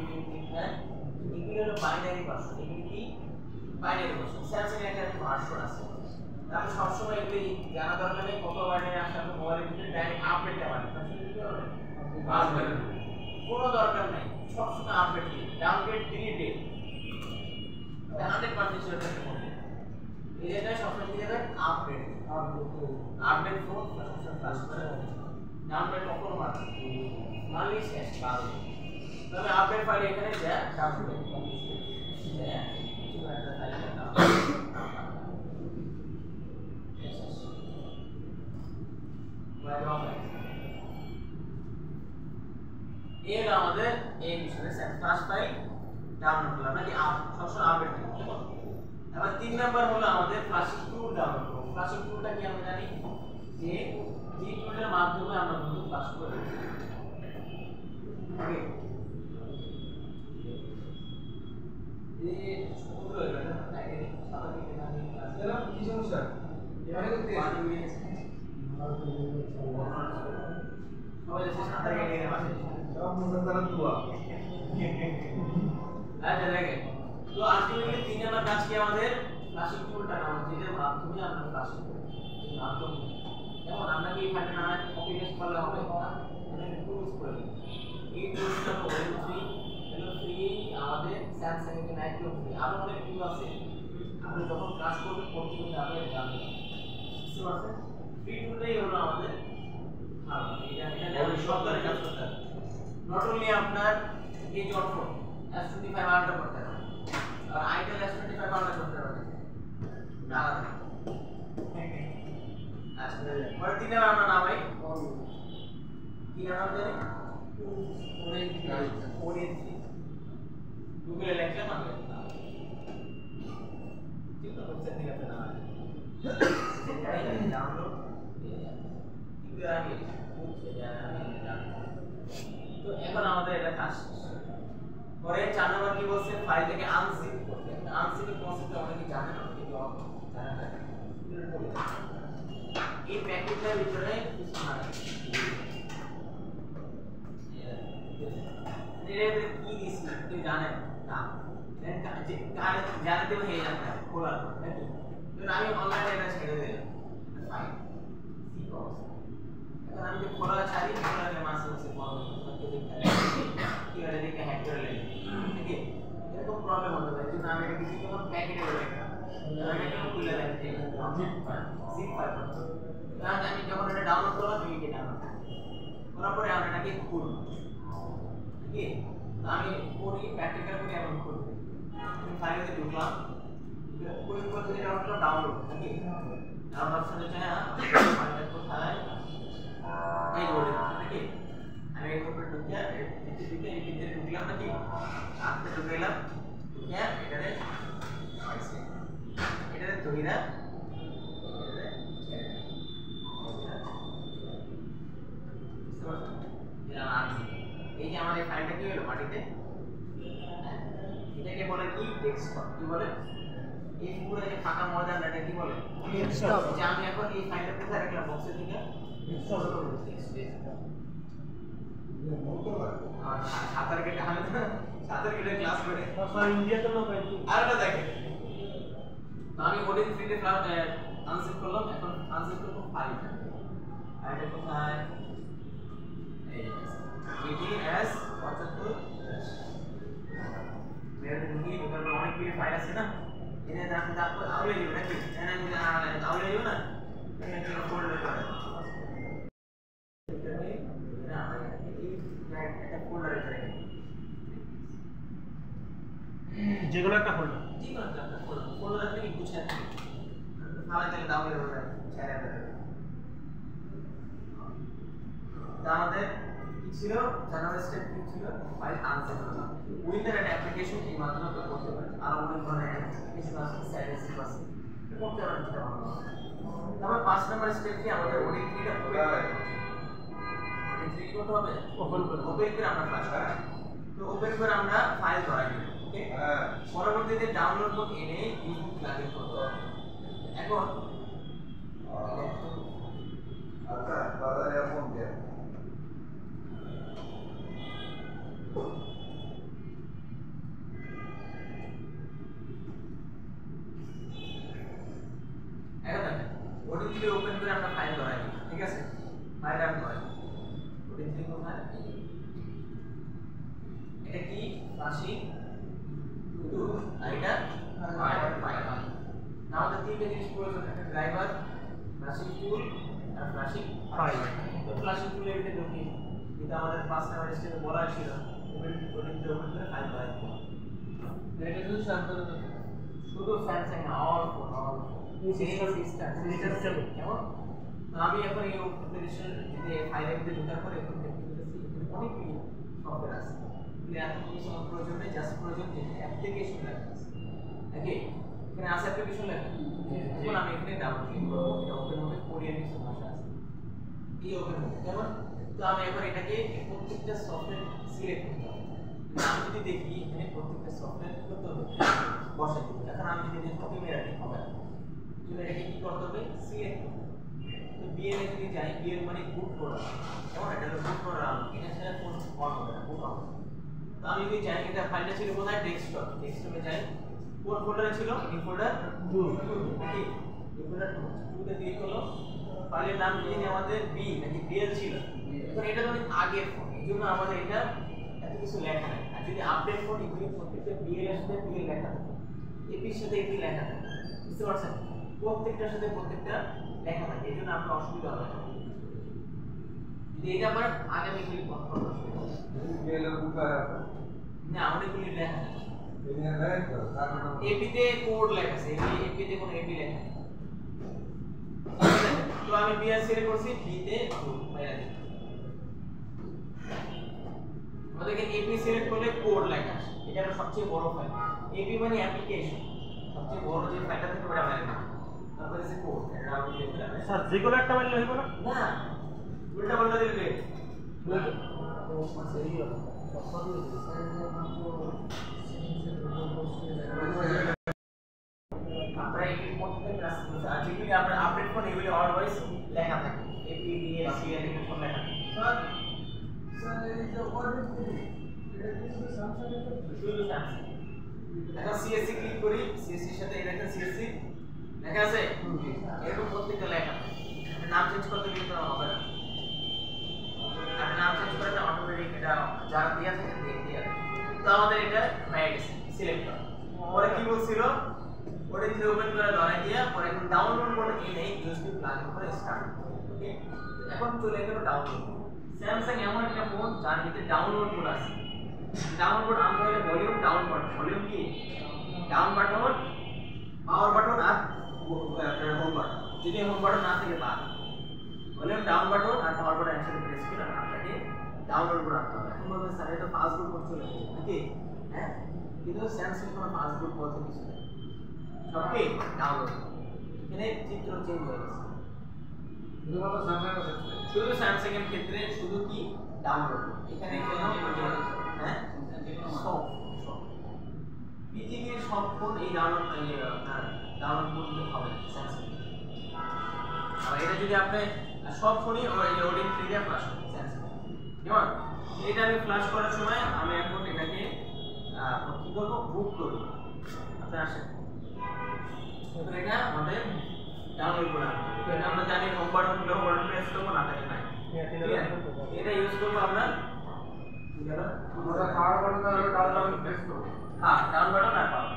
হ্যাঁ এগুলো হলো বাইনারি ভার্সন এগুলো কি বাইনারি ভার্সন স্যামসাং এর একটা ভার্সন আছে তাহলে সব সময় এগুলি জানা দরকার নেই কত বাইনারি আসলে আপনি মোবাইলের ভিতরে ডাইরেক্ট আপডেট দেওয়া আসবে কোনো দরকার নেই সবসময় আপডেট দিন ডাউনগ্রেড ডিলিট 100% শিওর থাকতে হবে এই যেটা সবসময় দিয়ে দেবেন আপডেট ফোন সবসময় ফ্লাশ করে ডাউনগ্রেড কখনো মানলি শেষ ভালো তবে আপডেট ফাইল এখানে যা ডাউনলোড হ্যাঁ কিছু একটা ফাইল এর আমাদের এই বিষয়ে ফ্ল্যাশ ফাইল ডাউনলোড করলাম নাকি সবসময় আপডেট করব এবার 3 নাম্বার হলো আমাদের ফ্ল্যাশিং টুল ডাউনলোড করব ফ্ল্যাশিং টুলটা কি আমরা জানি যে জি টুলের মাধ্যমে আমরা কিন্তু ফ্ল্যাশ করে ওকে এই সমুদ্র এটা আগে সাদা দিকে না কি সমস্যা এখানে দেখতে তারিখে নিয়ে আসে সব মুসলমানের দোয়া আচ্ছা দেখেন তো আলটিমেটলি 3 নাম্বার কাজ কি আমাদের ফ্লাশিং টুলটা নাম যেটার মাধ্যমে আমরা ফ্লাশিং করি এই মাধ্যমে যেমন আমরা কি এখানে না কপি পেস্ট করলে হবে না মানে টুলস করে এই টুলসটা হলো ফ্রি আমাদের স্যামসাং এর নাইট্রো ফ্রি আরো অনেক টুল আছে আপনি যখন কাজ করবেন প্রতিদিন আপনি জানবেন বুঝতে পারছেন ফ্রি টুলটাই হলো আমাদের ভালো এটা সরকারি কাজ করতে হবে নট অনলি আপনার এই জটফোন S25 আলাদা করতে হবে আর আইটেল S25 আলাদা করতে হবে আলাদা আচ্ছা পরে 3 নাম্বার আমরা নামাই কি নাম জানি ওরিয়েন্টি গুগলে লেখা নামে ঠিক আছে ওয়েবসাইট থেকে আপনি নামাই ডাউনলোড তো এখন আমাদের এটা কাজ পরে 4 নাম্বার কি বলছে ফাইলটাকে আনজিপ করতে আনজিপের কনসেপ্ট অনেকে জানেন না কিন্তু জানেন না এই প্যাকেজের ভিতরে কিছু থাকে এর কি দিছি আপনি জানেন না দেন কাজ জানতে হবে এই জানতে খোলা নাকি তো আমি অনলাইনে এটা ছেড়ে দিলাম ফাইল সি কস এখন আমি যে খোলা ছাড়ি খোলা মাসে হচ্ছে বড় কি করে দেখে হ্যাক করে নেই ঠিক আছে এরকম প্রবলেম হতে পারে যদি আমি এটা কিছু যখন প্যাকেটে করে রাখি আমি এটা খুলে রাখি জিপ ফাইল তাহলে আমি যখন এটা ডাউনলোড করলাম এই এটা ডাউনলোড করার পরে আমরা এটাকে খুলব ঠিক আছে আমি করি প্র্যাকটিক্যাল করে এমন খুলব আমি ফাইলে ঢুকলাম কোন পদ্ধতি ডাউনলোড নাকি ডাউনলোড অপশনে যায় ফাইলটা কোথায় এই বলে নাকি আমি এই উপরে ঢুকে এই ভিতরে ঢুকলাম নাকি আস্তে ঢুকলাম ঢুকে এটারে ধইরা এই যে আমাদের ফাইলটা কি হলো মাটিতে এটাকে বলে কি ডেস্কটপ কি বলে এই পুরো এই ফাঁকা ময়দান এটা কি বলে ডেস্কটপ যে আমি এখন এই ফাইলটা কোথায় রাখলাম বক্সে থেকে ডেস্কটপ সাঁতার কেটে আমি সাঁতার কেটে ক্লাস করে ইন্ডিয়াতে লোক আছে আরেকটা দেখেন তো আমি ওডিন 3 তে আনসেট করলাম এখন আনসেট করব ফাইলটা ফাইলটা কোথায় এই BTS 75 মেরে দিই ওখানে অনেকগুলো ফাইল আছে না এনে আপনি তারপর আউলে দিবেন নাকি এনে যদি আউলে দিবেন না এখানে কি ফোল্ডার করে এটা ফোল্ডারে করে যেগুলো একটা ফোল্ডার যেগুলো একটা ফোল্ডার থেকে গুছিয়ে রাখবেন তাহলে তাহলে ডাউনলোড হবে ছেড়ে দেবেন আমাদের কি ছিল জানার স্টেপ কি ছিল ফাইল আনসেট করা উইন্ডোজ এর অ্যাপ্লিকেশন এই মাধ্যমে তো করতে পারেন আর অনেক ধরনের অ্যাপ্লিকেশন আছে সাইলেন্সিভ আছে করতে পারেন যেটা ভালো তারপর 5 নাম্বার স্টেপ কি আমাদের ওডিন 3 টা ওপেন করতে হবে ওপেন করে আমরা ফ্লাশ করব তো ওপেন করে আমরা ফাইল ধরাই দেব ওকে পরবর্তীতে ডাউনলোড করতে এনে ইউটিউব প্লাগইন করতে হবে এখন আচ্ছা বাজারে ফোন দেন এখন দেখেন ওডিন 3 ওপেন করে আমরা ফাইল ধরাই দিই ঠিক আছে ফাইল রান করি ওডিন 3 কোথায় এটা কি ফ্লাশিং টু আর এটা ফাইল আমাদের তিনটে জিনিস প্রয়োজন একটা ড্রাইভার ফ্লাশিং টুল আর ফ্লাশিং ফাইল তো ফ্লাশিং টুলের ভিতরে ঢুকি এটা আমাদের 5 নাম্বার স্টেপে বলা ছিল ওপেন করে ফাইল ধরাই দিই এটা শুধু শান্তর শুধু স্যামসাং না অল ফোন সিস্টেম কেমন আমি এখন এই অ্যাপ্লিকেশন যদি ফাইলের ভিতরে ঢোকার পরে এখন দেখতেছি অনেকগুলো সফটওয়্যার আছে এত কিছু প্রয়োজন নেই জাস্ট প্রয়োজন যে অ্যাপ্লিকেশন লেখা আছে ওকে এখানে আছে অ্যাপ্লিকেশন লেখা এখন আমি এখানে ডাবল ক্লিক করব এটা ওপেন হবে কোরিয়ান কিছু ভাষা আছে এই ওপেন হবে কেমন তো আমি এখন এটাকে প্রত্যেকটা সফটওয়্যার সিলেক্ট করতে হবে আমি যদি দেখি এখানে প্রত্যেকটা সফটওয়্যার করতে হবে বসাই দিব এখন আমি যদি কপি মেরে দিই হবে তাহলে এটাকে কি করতে হবে সিলেক্ট করতে হবে তো বিএল এ যদি যাই বিএল মানে বুট করা কেমন এটা হলো বুট করা এটা ছাড়া কোন অন হবে না বুট অন তো আমি যদি চাই এটা ফাইলটা ছিল কোথায় ডেস্কটপে যাই কোন ফোল্ডারে ছিল এই ফোল্ডার 2 নাকি এই ফোল্ডার 2 তে ক্লিক করলো ফাইলের নাম যদি আমাদের বি নাকি বিএল ছিল তো এটা তো আগের ফোন এইজন্য আমাদের এটা এত কিছু লেখা নাই আর যদি আপডেট ফোন ইনক্লুড করতে বিএল এর সাথে বিএল লেখা থাকে এপির সাথে এপি লেখা থাকে বুঝতে পারছেন প্রত্যেকটার সাথে প্রত্যেকটা লেখা থাকে এইজন্য আপনার অসুবিধা হবে না যদি এটা আবার আগামী ক্লিক করতে বিএল এর উপরে আছে না অনেকগুলি লেখা আছে এখানে লেখা কারণ এপি তে কোড লেখা আছে এপি তে কোনো এপি লেখা নেই তো আমি বিএল সিলেক্ট করছি বি তে বাইরে দিই আমাদের এপি সিলেক্ট করলে কোড লেখা আসে এটা হলো সবচেয়ে বড় ফাইল এপি মানে অ্যাপ্লিকেশন সবচেয়ে বড় যে ফাইলটা থাকে ওটা বাইরে না তারপরে আছে কোড এটা আপনি লিখতে পারেন স্যার যে কোনো একটা মাইল হইব না না উল্টা পাল্টা দিলে আমরা এই প্রত্যেকটা ক্লাস আর যেগুলি আমরা আপডেট ফোন এগুলি অলওয়েজ লেখা থাকে এপি ডিএল সিএল এগুলো সব লেখা থাকে স্যার এই যে অডিট এটা কিন্তু স্যামসাং এর শুধু স্যামসাং এখন সিএসসি ক্লিক করি সিএসসি সাথে এই দেখেন সিএসসি লেখা আছে এরকম প্রত্যেকটা লেখা থাকে আপনি নাম চেঞ্জ করতে কিন্তু হবে না আপনি নাম চেঞ্জ করে না অটোমেটিক এটা যারা দেয়া থাকে দিয়ে দেয় তো আমাদের এটা হয়ে গেছে সিলেক্ট করা পরে কি বলছিল ওটা দিয়ে ওপেন করে ধরে দিয়া পরে এখন ডাউনলোড করে এনে ইউএসবি প্লাগ করে স্টার্ট ওকে এখন চলে গেল ডাউনলোড স্যামসাং এমন একটা ফোন যার ভিতরে ডাউনলোড মোড আছে ডাউনলোড আমরা হলে ভলিউম ডাউন বাটন ভলিউম কি ডাউন বাটন পাওয়ার বাটন আর আপনার হোম বাটন যদি হোম বাটন না থাকে তা ভলিউম ডাউন বাটন আর পাওয়ার বাটন একসাথে প্রেস করে আপনাকে ডাউনলোড করে রাখতে হবে এখন বলবেন স্যার এটা ফাস্ট বুট কোড চলে যাবে নাকি হ্যাঁ কিন্তু স্যামসাং কোনো ফাস্ট বুট বলতে কিছু নেই সবকে ডাউনলোড এখানে চিত্র চেঞ্জ হয়ে গেছে শুধুমাত্র স্যামসাং এর ক্ষেত্রে শুধু স্যামসাং এর ক্ষেত্রে শুধু কি ডাউনলোড এখানে কেন হ্যাঁ সব পৃথিবীর সব ফোন এই ডাউনলোড আপনার ডাউনলোড করতে হবে স্যামসাং আর এটা যদি আপনি সব ফোনই ওডিন 3 দিয়ে ফ্ল্যাশ করতে স্যামসাং যেমন এটা আমি ফ্ল্যাশ করার সময় আমি এখন এটাকে কি করব বুক করব আপনি আসেন তো এটা আমাদের ডাউনলোড করা এটা আমরা জানি হোম বাটন লো বাটন প্রেস করব না থাকে না এটা ইউজ করব আমরা আমরা পাওয়ার বাটন আর ডাউন প্রেস করব হ্যাঁ ডাউন বাটন আর পাওয়ার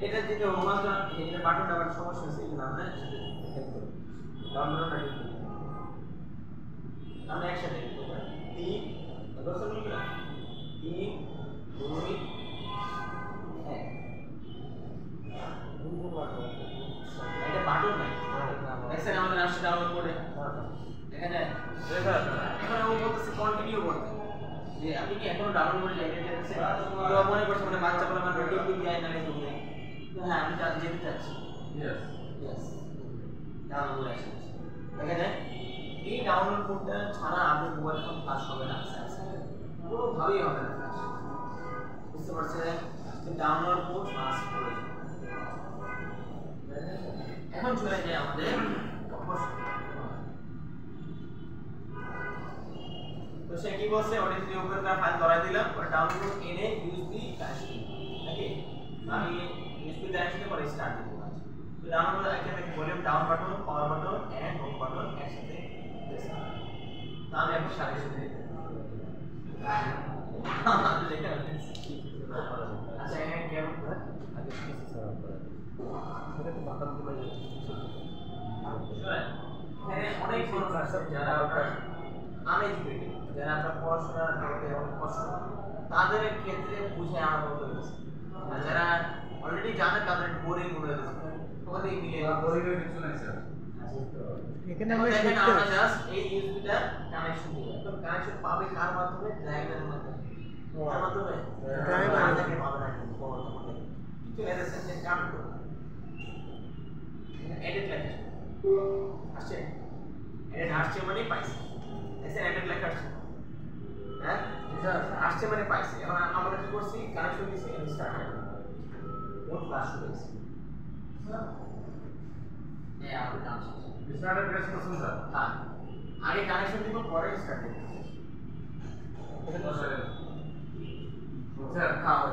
এটা যেটা হোম বাটন এটা বাটনটা আবার সমস্যা আছে এই আমরা হেল্প করব ডাউন বাটনটা ক্লিক করব আমরা একসাথে করব 3 দশ মিনিট 3 2 1 এটা বাটন নাই দেখছেন আমাদের আসছে ডাউনলোড করে দেখা যায় এখন আমি বলতেছি কন্টিনিউ করতে যে আপনি কি এখনো ডাউনলোড করে যাইতেছেন তো মনে করছেন মানে বাচ্চা বলে মানে টিভি দিয়ে না নেই তো হ্যাঁ আমি যেতে চাচ্ছি ইয়েস ডাউনলোড করে আসছে দেখা যায় এই ডাউনলোড কোডটা ছাড়া আপনি মোবাইল ফোন কাজ হবে না কোনোভাবেই হবে না বুঝতে পারছেন ডাউনলোড কোড মাস্ট প্রয়োজন এখন চলে যায় আমাদের তো সে কি বলছে ওটা যদি ওপেন করা ফাইল ধরাই দিলাম ওটা ডাউনলোড এনে ইউএসবি কানেকশন নাকি আমি ইউএসবি কানেকশন করে স্টার্ট দিতে পারছি তো ডাউনলোড এখানে volume down button power button and home button একসাথে প্রেস করব তো আমি এখন সাথে সাথে আচ্ছা এখানে কেমন করে আগে পিসি সার্ভার করে এটা তো বাটন দিলে এখানে অনেক মানুষ আছে যারা আনএডুকেটেড যারা আপনার পড়াশোনা করতে অনেক কষ্ট তাদের ক্ষেত্রে বুঝে আমার মতো হয়েছে আর যারা অলরেডি জানে তাদের বোরিং মনে হয়েছে ওখানে মিলে বোরিং এর কিছু নাই স্যার এখানে আমরা জাস্ট এই ইউএসবিটা কানেকশন দিব তো কানেকশন পাবে কার মাধ্যমে ড্রাইভারের মাধ্যমে কার মাধ্যমে ড্রাইভার থেকে পাবে না কিন্তু বর্তমানে কিছু এসএসএন যে কাম করে এডিট লেখা আসছে এডিট আসছে মানে পাইছে এসে এডিট লেখা আসছে হ্যাঁ আসছে মানে পাইছে এখন আমরা কি করছি কানেকশন দিছি স্টার্ট মোড ফ্ল্যাশ হয়ে গেছে এই আমাদের কাজ শেষ স্টার্টে প্রেস করছেন স্যার হ্যাঁ আগে কানেকশন দিব পরে স্টার্ট দিব স্যার হ্যাঁ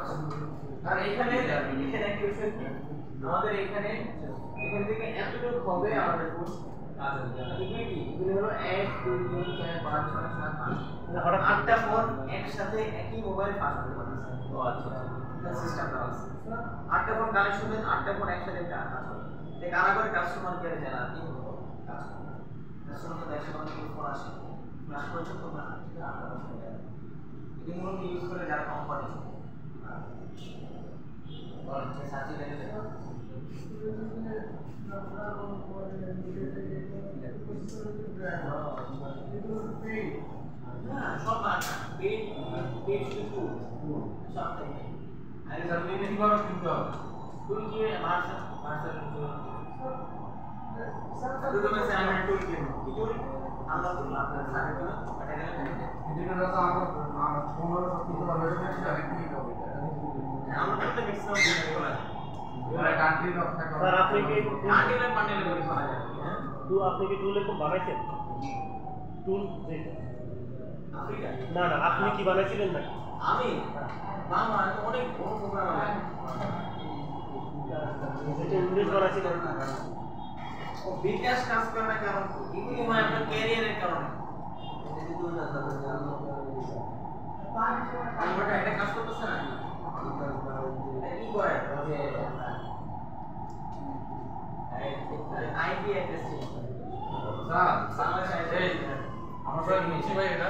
আর এখানে একটা বিষয় কি আমাদের এখানে থেকে এতটুকু হবে আমাদের কোর্স কাজ হবে এগুলো কি এগুলো হলো 1 2 3 4 5 6 7 8 হঠাৎ আটটা ফোন একসাথে একই মোবাইল ফাস্ট করতে পারতেছে ও আচ্ছা সিস্টেমটা আছে আটটা ফোন কানেকশন দেন আটটা ফোন একসাথে কাজ হবে এই কারা করে কাস্টমার কেয়ারে জানা কি হলো কাজ কাস্টমার দেখে অনেক ফোন আসে ফ্ল্যাশ করছে তো না এটি মূলত ইউজ করে যারা কোম্পানি और साथी ले ले हाँ सब आता पेट पेट शुरू सब तक अरे স্যার তুমি কি করো কিন্তু टूल किए मार्शल टूल में से हमें टूल किए टूल हम लोग अपना सारे टूल मटेरियल करेंगे এদিকে তো আমরা ফোনের সব কিছু ভালো হয়ে গেছে আর কি হবে हम लोग तो मैक्सिमम देने को लगा এবারে কান্ট্রি লক থাকে স্যার আপনি কি आंटी पंडे করে করা যাবে হ্যাঁ আপনি কি টুল এরকম বানাইছেন টুল আফ্রিকা না না আপনি কি বানাইছিলেন নাকি আমি বাবা তো অনেক বড় প্রোগ্রাম আছে এটা ইংলিশ বানাইছিলেন ও বিকাশ কাজ করার কারণ এগুলি হয় আপনার ক্যারিয়ারের কারণে আমরা এটা কাজ করতেছ না কি করে যে আইপি অ্যাড্রেস স্যার বাংলাদেশ এই আমার স্যার নিচে ভাই এটা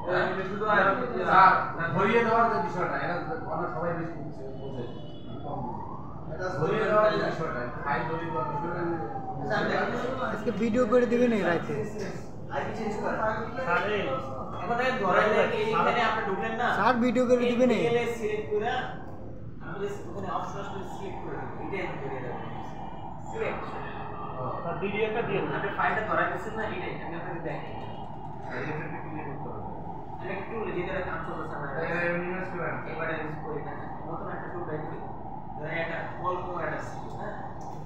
এটা শুধু স্যার ধরিয়ে দেওয়ার যে বিষয়টা এটা অনেক সবাই বেশি বুঝে এটা ধরিয়ে দেওয়ার যে বিষয়টা ফাইল ধরিয়ে দেওয়ার বিষয়টা আজকে ভিডিও করে দিবেন এই রাতে আইপি চেঞ্জ করে স্যার এই এখন দেখেন ধরাই দেয় এইখানে আপনি ঢুকলেন না স্যার ভিডিও করে দিবেন এই এলে সিলেক্ট করে আমি জাস্ট ওখানে অপশন আসলে সিলেক্ট করে দিই এটাই করে দেব সিলেক্ট স্যার ভিডিও একটা দিয়ে দিন আপনি ফাইলটা ধরাই দিচ্ছেন না এটাই আমি আপনাকে দেখাই এটা ক্লিয়ার করতে হবে আমি একটু যেটা কাজ চলছে আমার এটা ইউনিভার্স করে এবারে ইউজ করি না নতুন একটা টুল বের করি ধরেন একটা অল্প একটা আছে হ্যাঁ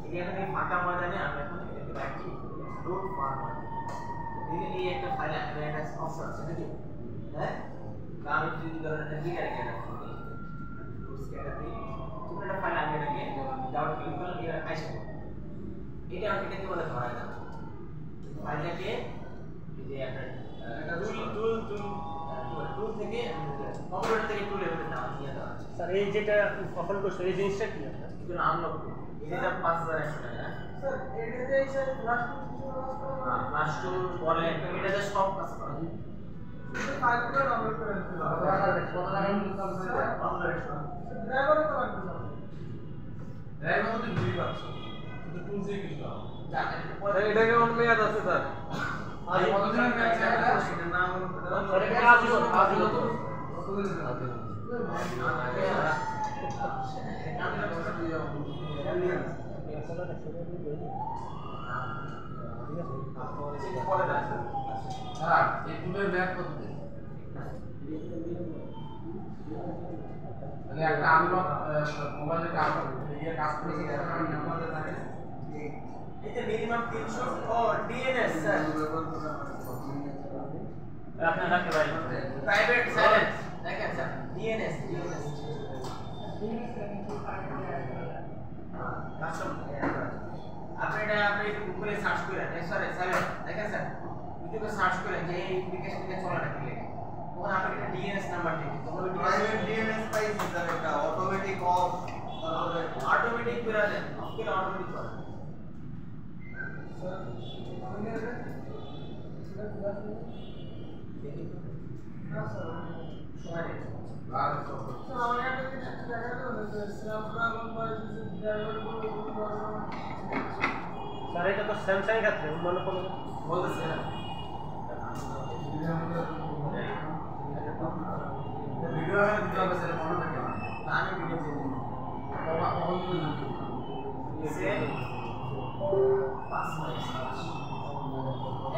এই এখন এই ফাঁকা ময়দানে আমরা এখন এটাকে রাখি ডট ফরম্যাট দিলে এই একটা ফাইল একটা অপশন আছে নাকি হ্যাঁ আমি যদি ধরেন একটা গিটার একটা টুলস কেটে দিই তুমি একটা ফাইল আগে রেখে ডাউন ক্লিক করলে এটা আসে এটা এটাকে বলে ধরা যায় ফাইলটাকে এই যে একটা টুল থেকে কম্পিউটার থেকে টুল এর নাম দিয়ে দেওয়া আছে স্যার এই যেটা কখন করছেন এই জিনিসটা কি আপনার এটা আনলক এটা 5100 টাকা স্যার এটাতে স্যার লাস্ট প্লাস টু বলে এটাতে সব কাজ করা যায় কিছু ফাইলগুলো ডাউনলোড করে দিতে হবে কত টাকা ইনকাম করে 1500 ড্রাইভারে তো লাগবে স্যার এর মধ্যে বুঝি পাচ্ছ কিন্তু টুলসে কিছু না এটাকে অন মেয়াদ আছে স্যার আজ কতদিনের ম্যাচ এটা সেটা নাম হলো স্যার এটা আজীবন তো কতদিন আছে স্যার এই টুলের ব্যাগ কত দিন মানে একটা আনলক মোবাইলে আনলক দিয়ে কাজ করেছে এটা মিনিমাম 300 ও ডিএনএস স্যার আপনার রাখতে ভাই প্রাইভেট সাইলেন্স দেখেন স্যার ডিএনএস আপনি এটা আপনি গুগলে সার্চ করেন সরি সাইলেন্স দেখেন স্যার ইউটিউবে সার্চ করেন যে এই অ্যাপ্লিকেশনটা চলে না কি লেখা তখন আপনি এটা ডিএনএস নাম্বার দিবেন তখন ওই প্রাইভেট ডিএনএস পাইছে স্যার এটা অটোমেটিক অফ তারপরে অটোমেটিক করে দেন আপনি অটোমেটিক করেন সময় নেই আর সব স্যার আমার একটা জিনিস দেখা গেল যে স্ন্যাপড্রাগন বা ড্রাইভার স্যার এটা তো স্যামসাং এর ক্ষেত্রে অন্য কোনো বলতেছে না ভিডিও হয়ে দিতে হবে স্যার মনে থাকে না আমি ভিডিও দিয়ে দিই কখন পর্যন্ত এসে 5 মিনিট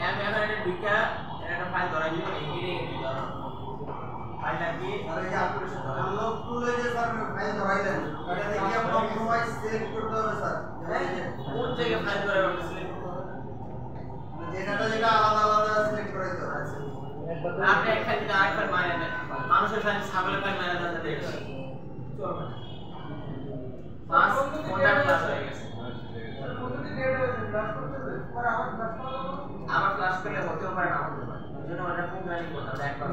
আমি এখন এটা ঢুকা একটা ফাইল ধরাই দিব এইখানে দিতে হবে ফাইলটা কি আর এই অপারেশন আনলক টুলে যে স্যার ফাইল ধরাইলেন এটা থেকে আমরা অটোমাইজ সিলেক্ট করতে হবে স্যার কোন জায়গায় ফাইল ধরাই ওটা সিলেক্ট করতে হবে যেটা যেটা আলাদা আলাদা সিলেক্ট করে দিতে হবে। আপনি একটা যদি আরেকবার মারেন মানুষের সাথে ছাগলের পায়ে মেরে দেন দেখছি চলবে না পাঁচ কোনটা ক্লাস হয়ে গেছে আবার ক্লাস করলে হতেও পারে না হতে পারে ওই জন্য ওটা প্রোগ্রামিং করতে হবে একবার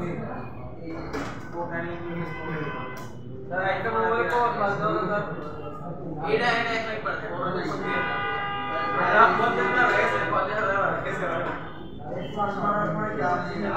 এই প্রোগ্রামিং ইউজ করে স্যার একটা মোবাইল পাওয়ার ক্লাস দাও না এটা একবার দেন এটা বলতে না রেসে বলতে হবে রেসে এই ক্লাস করার পরে কি আপনি না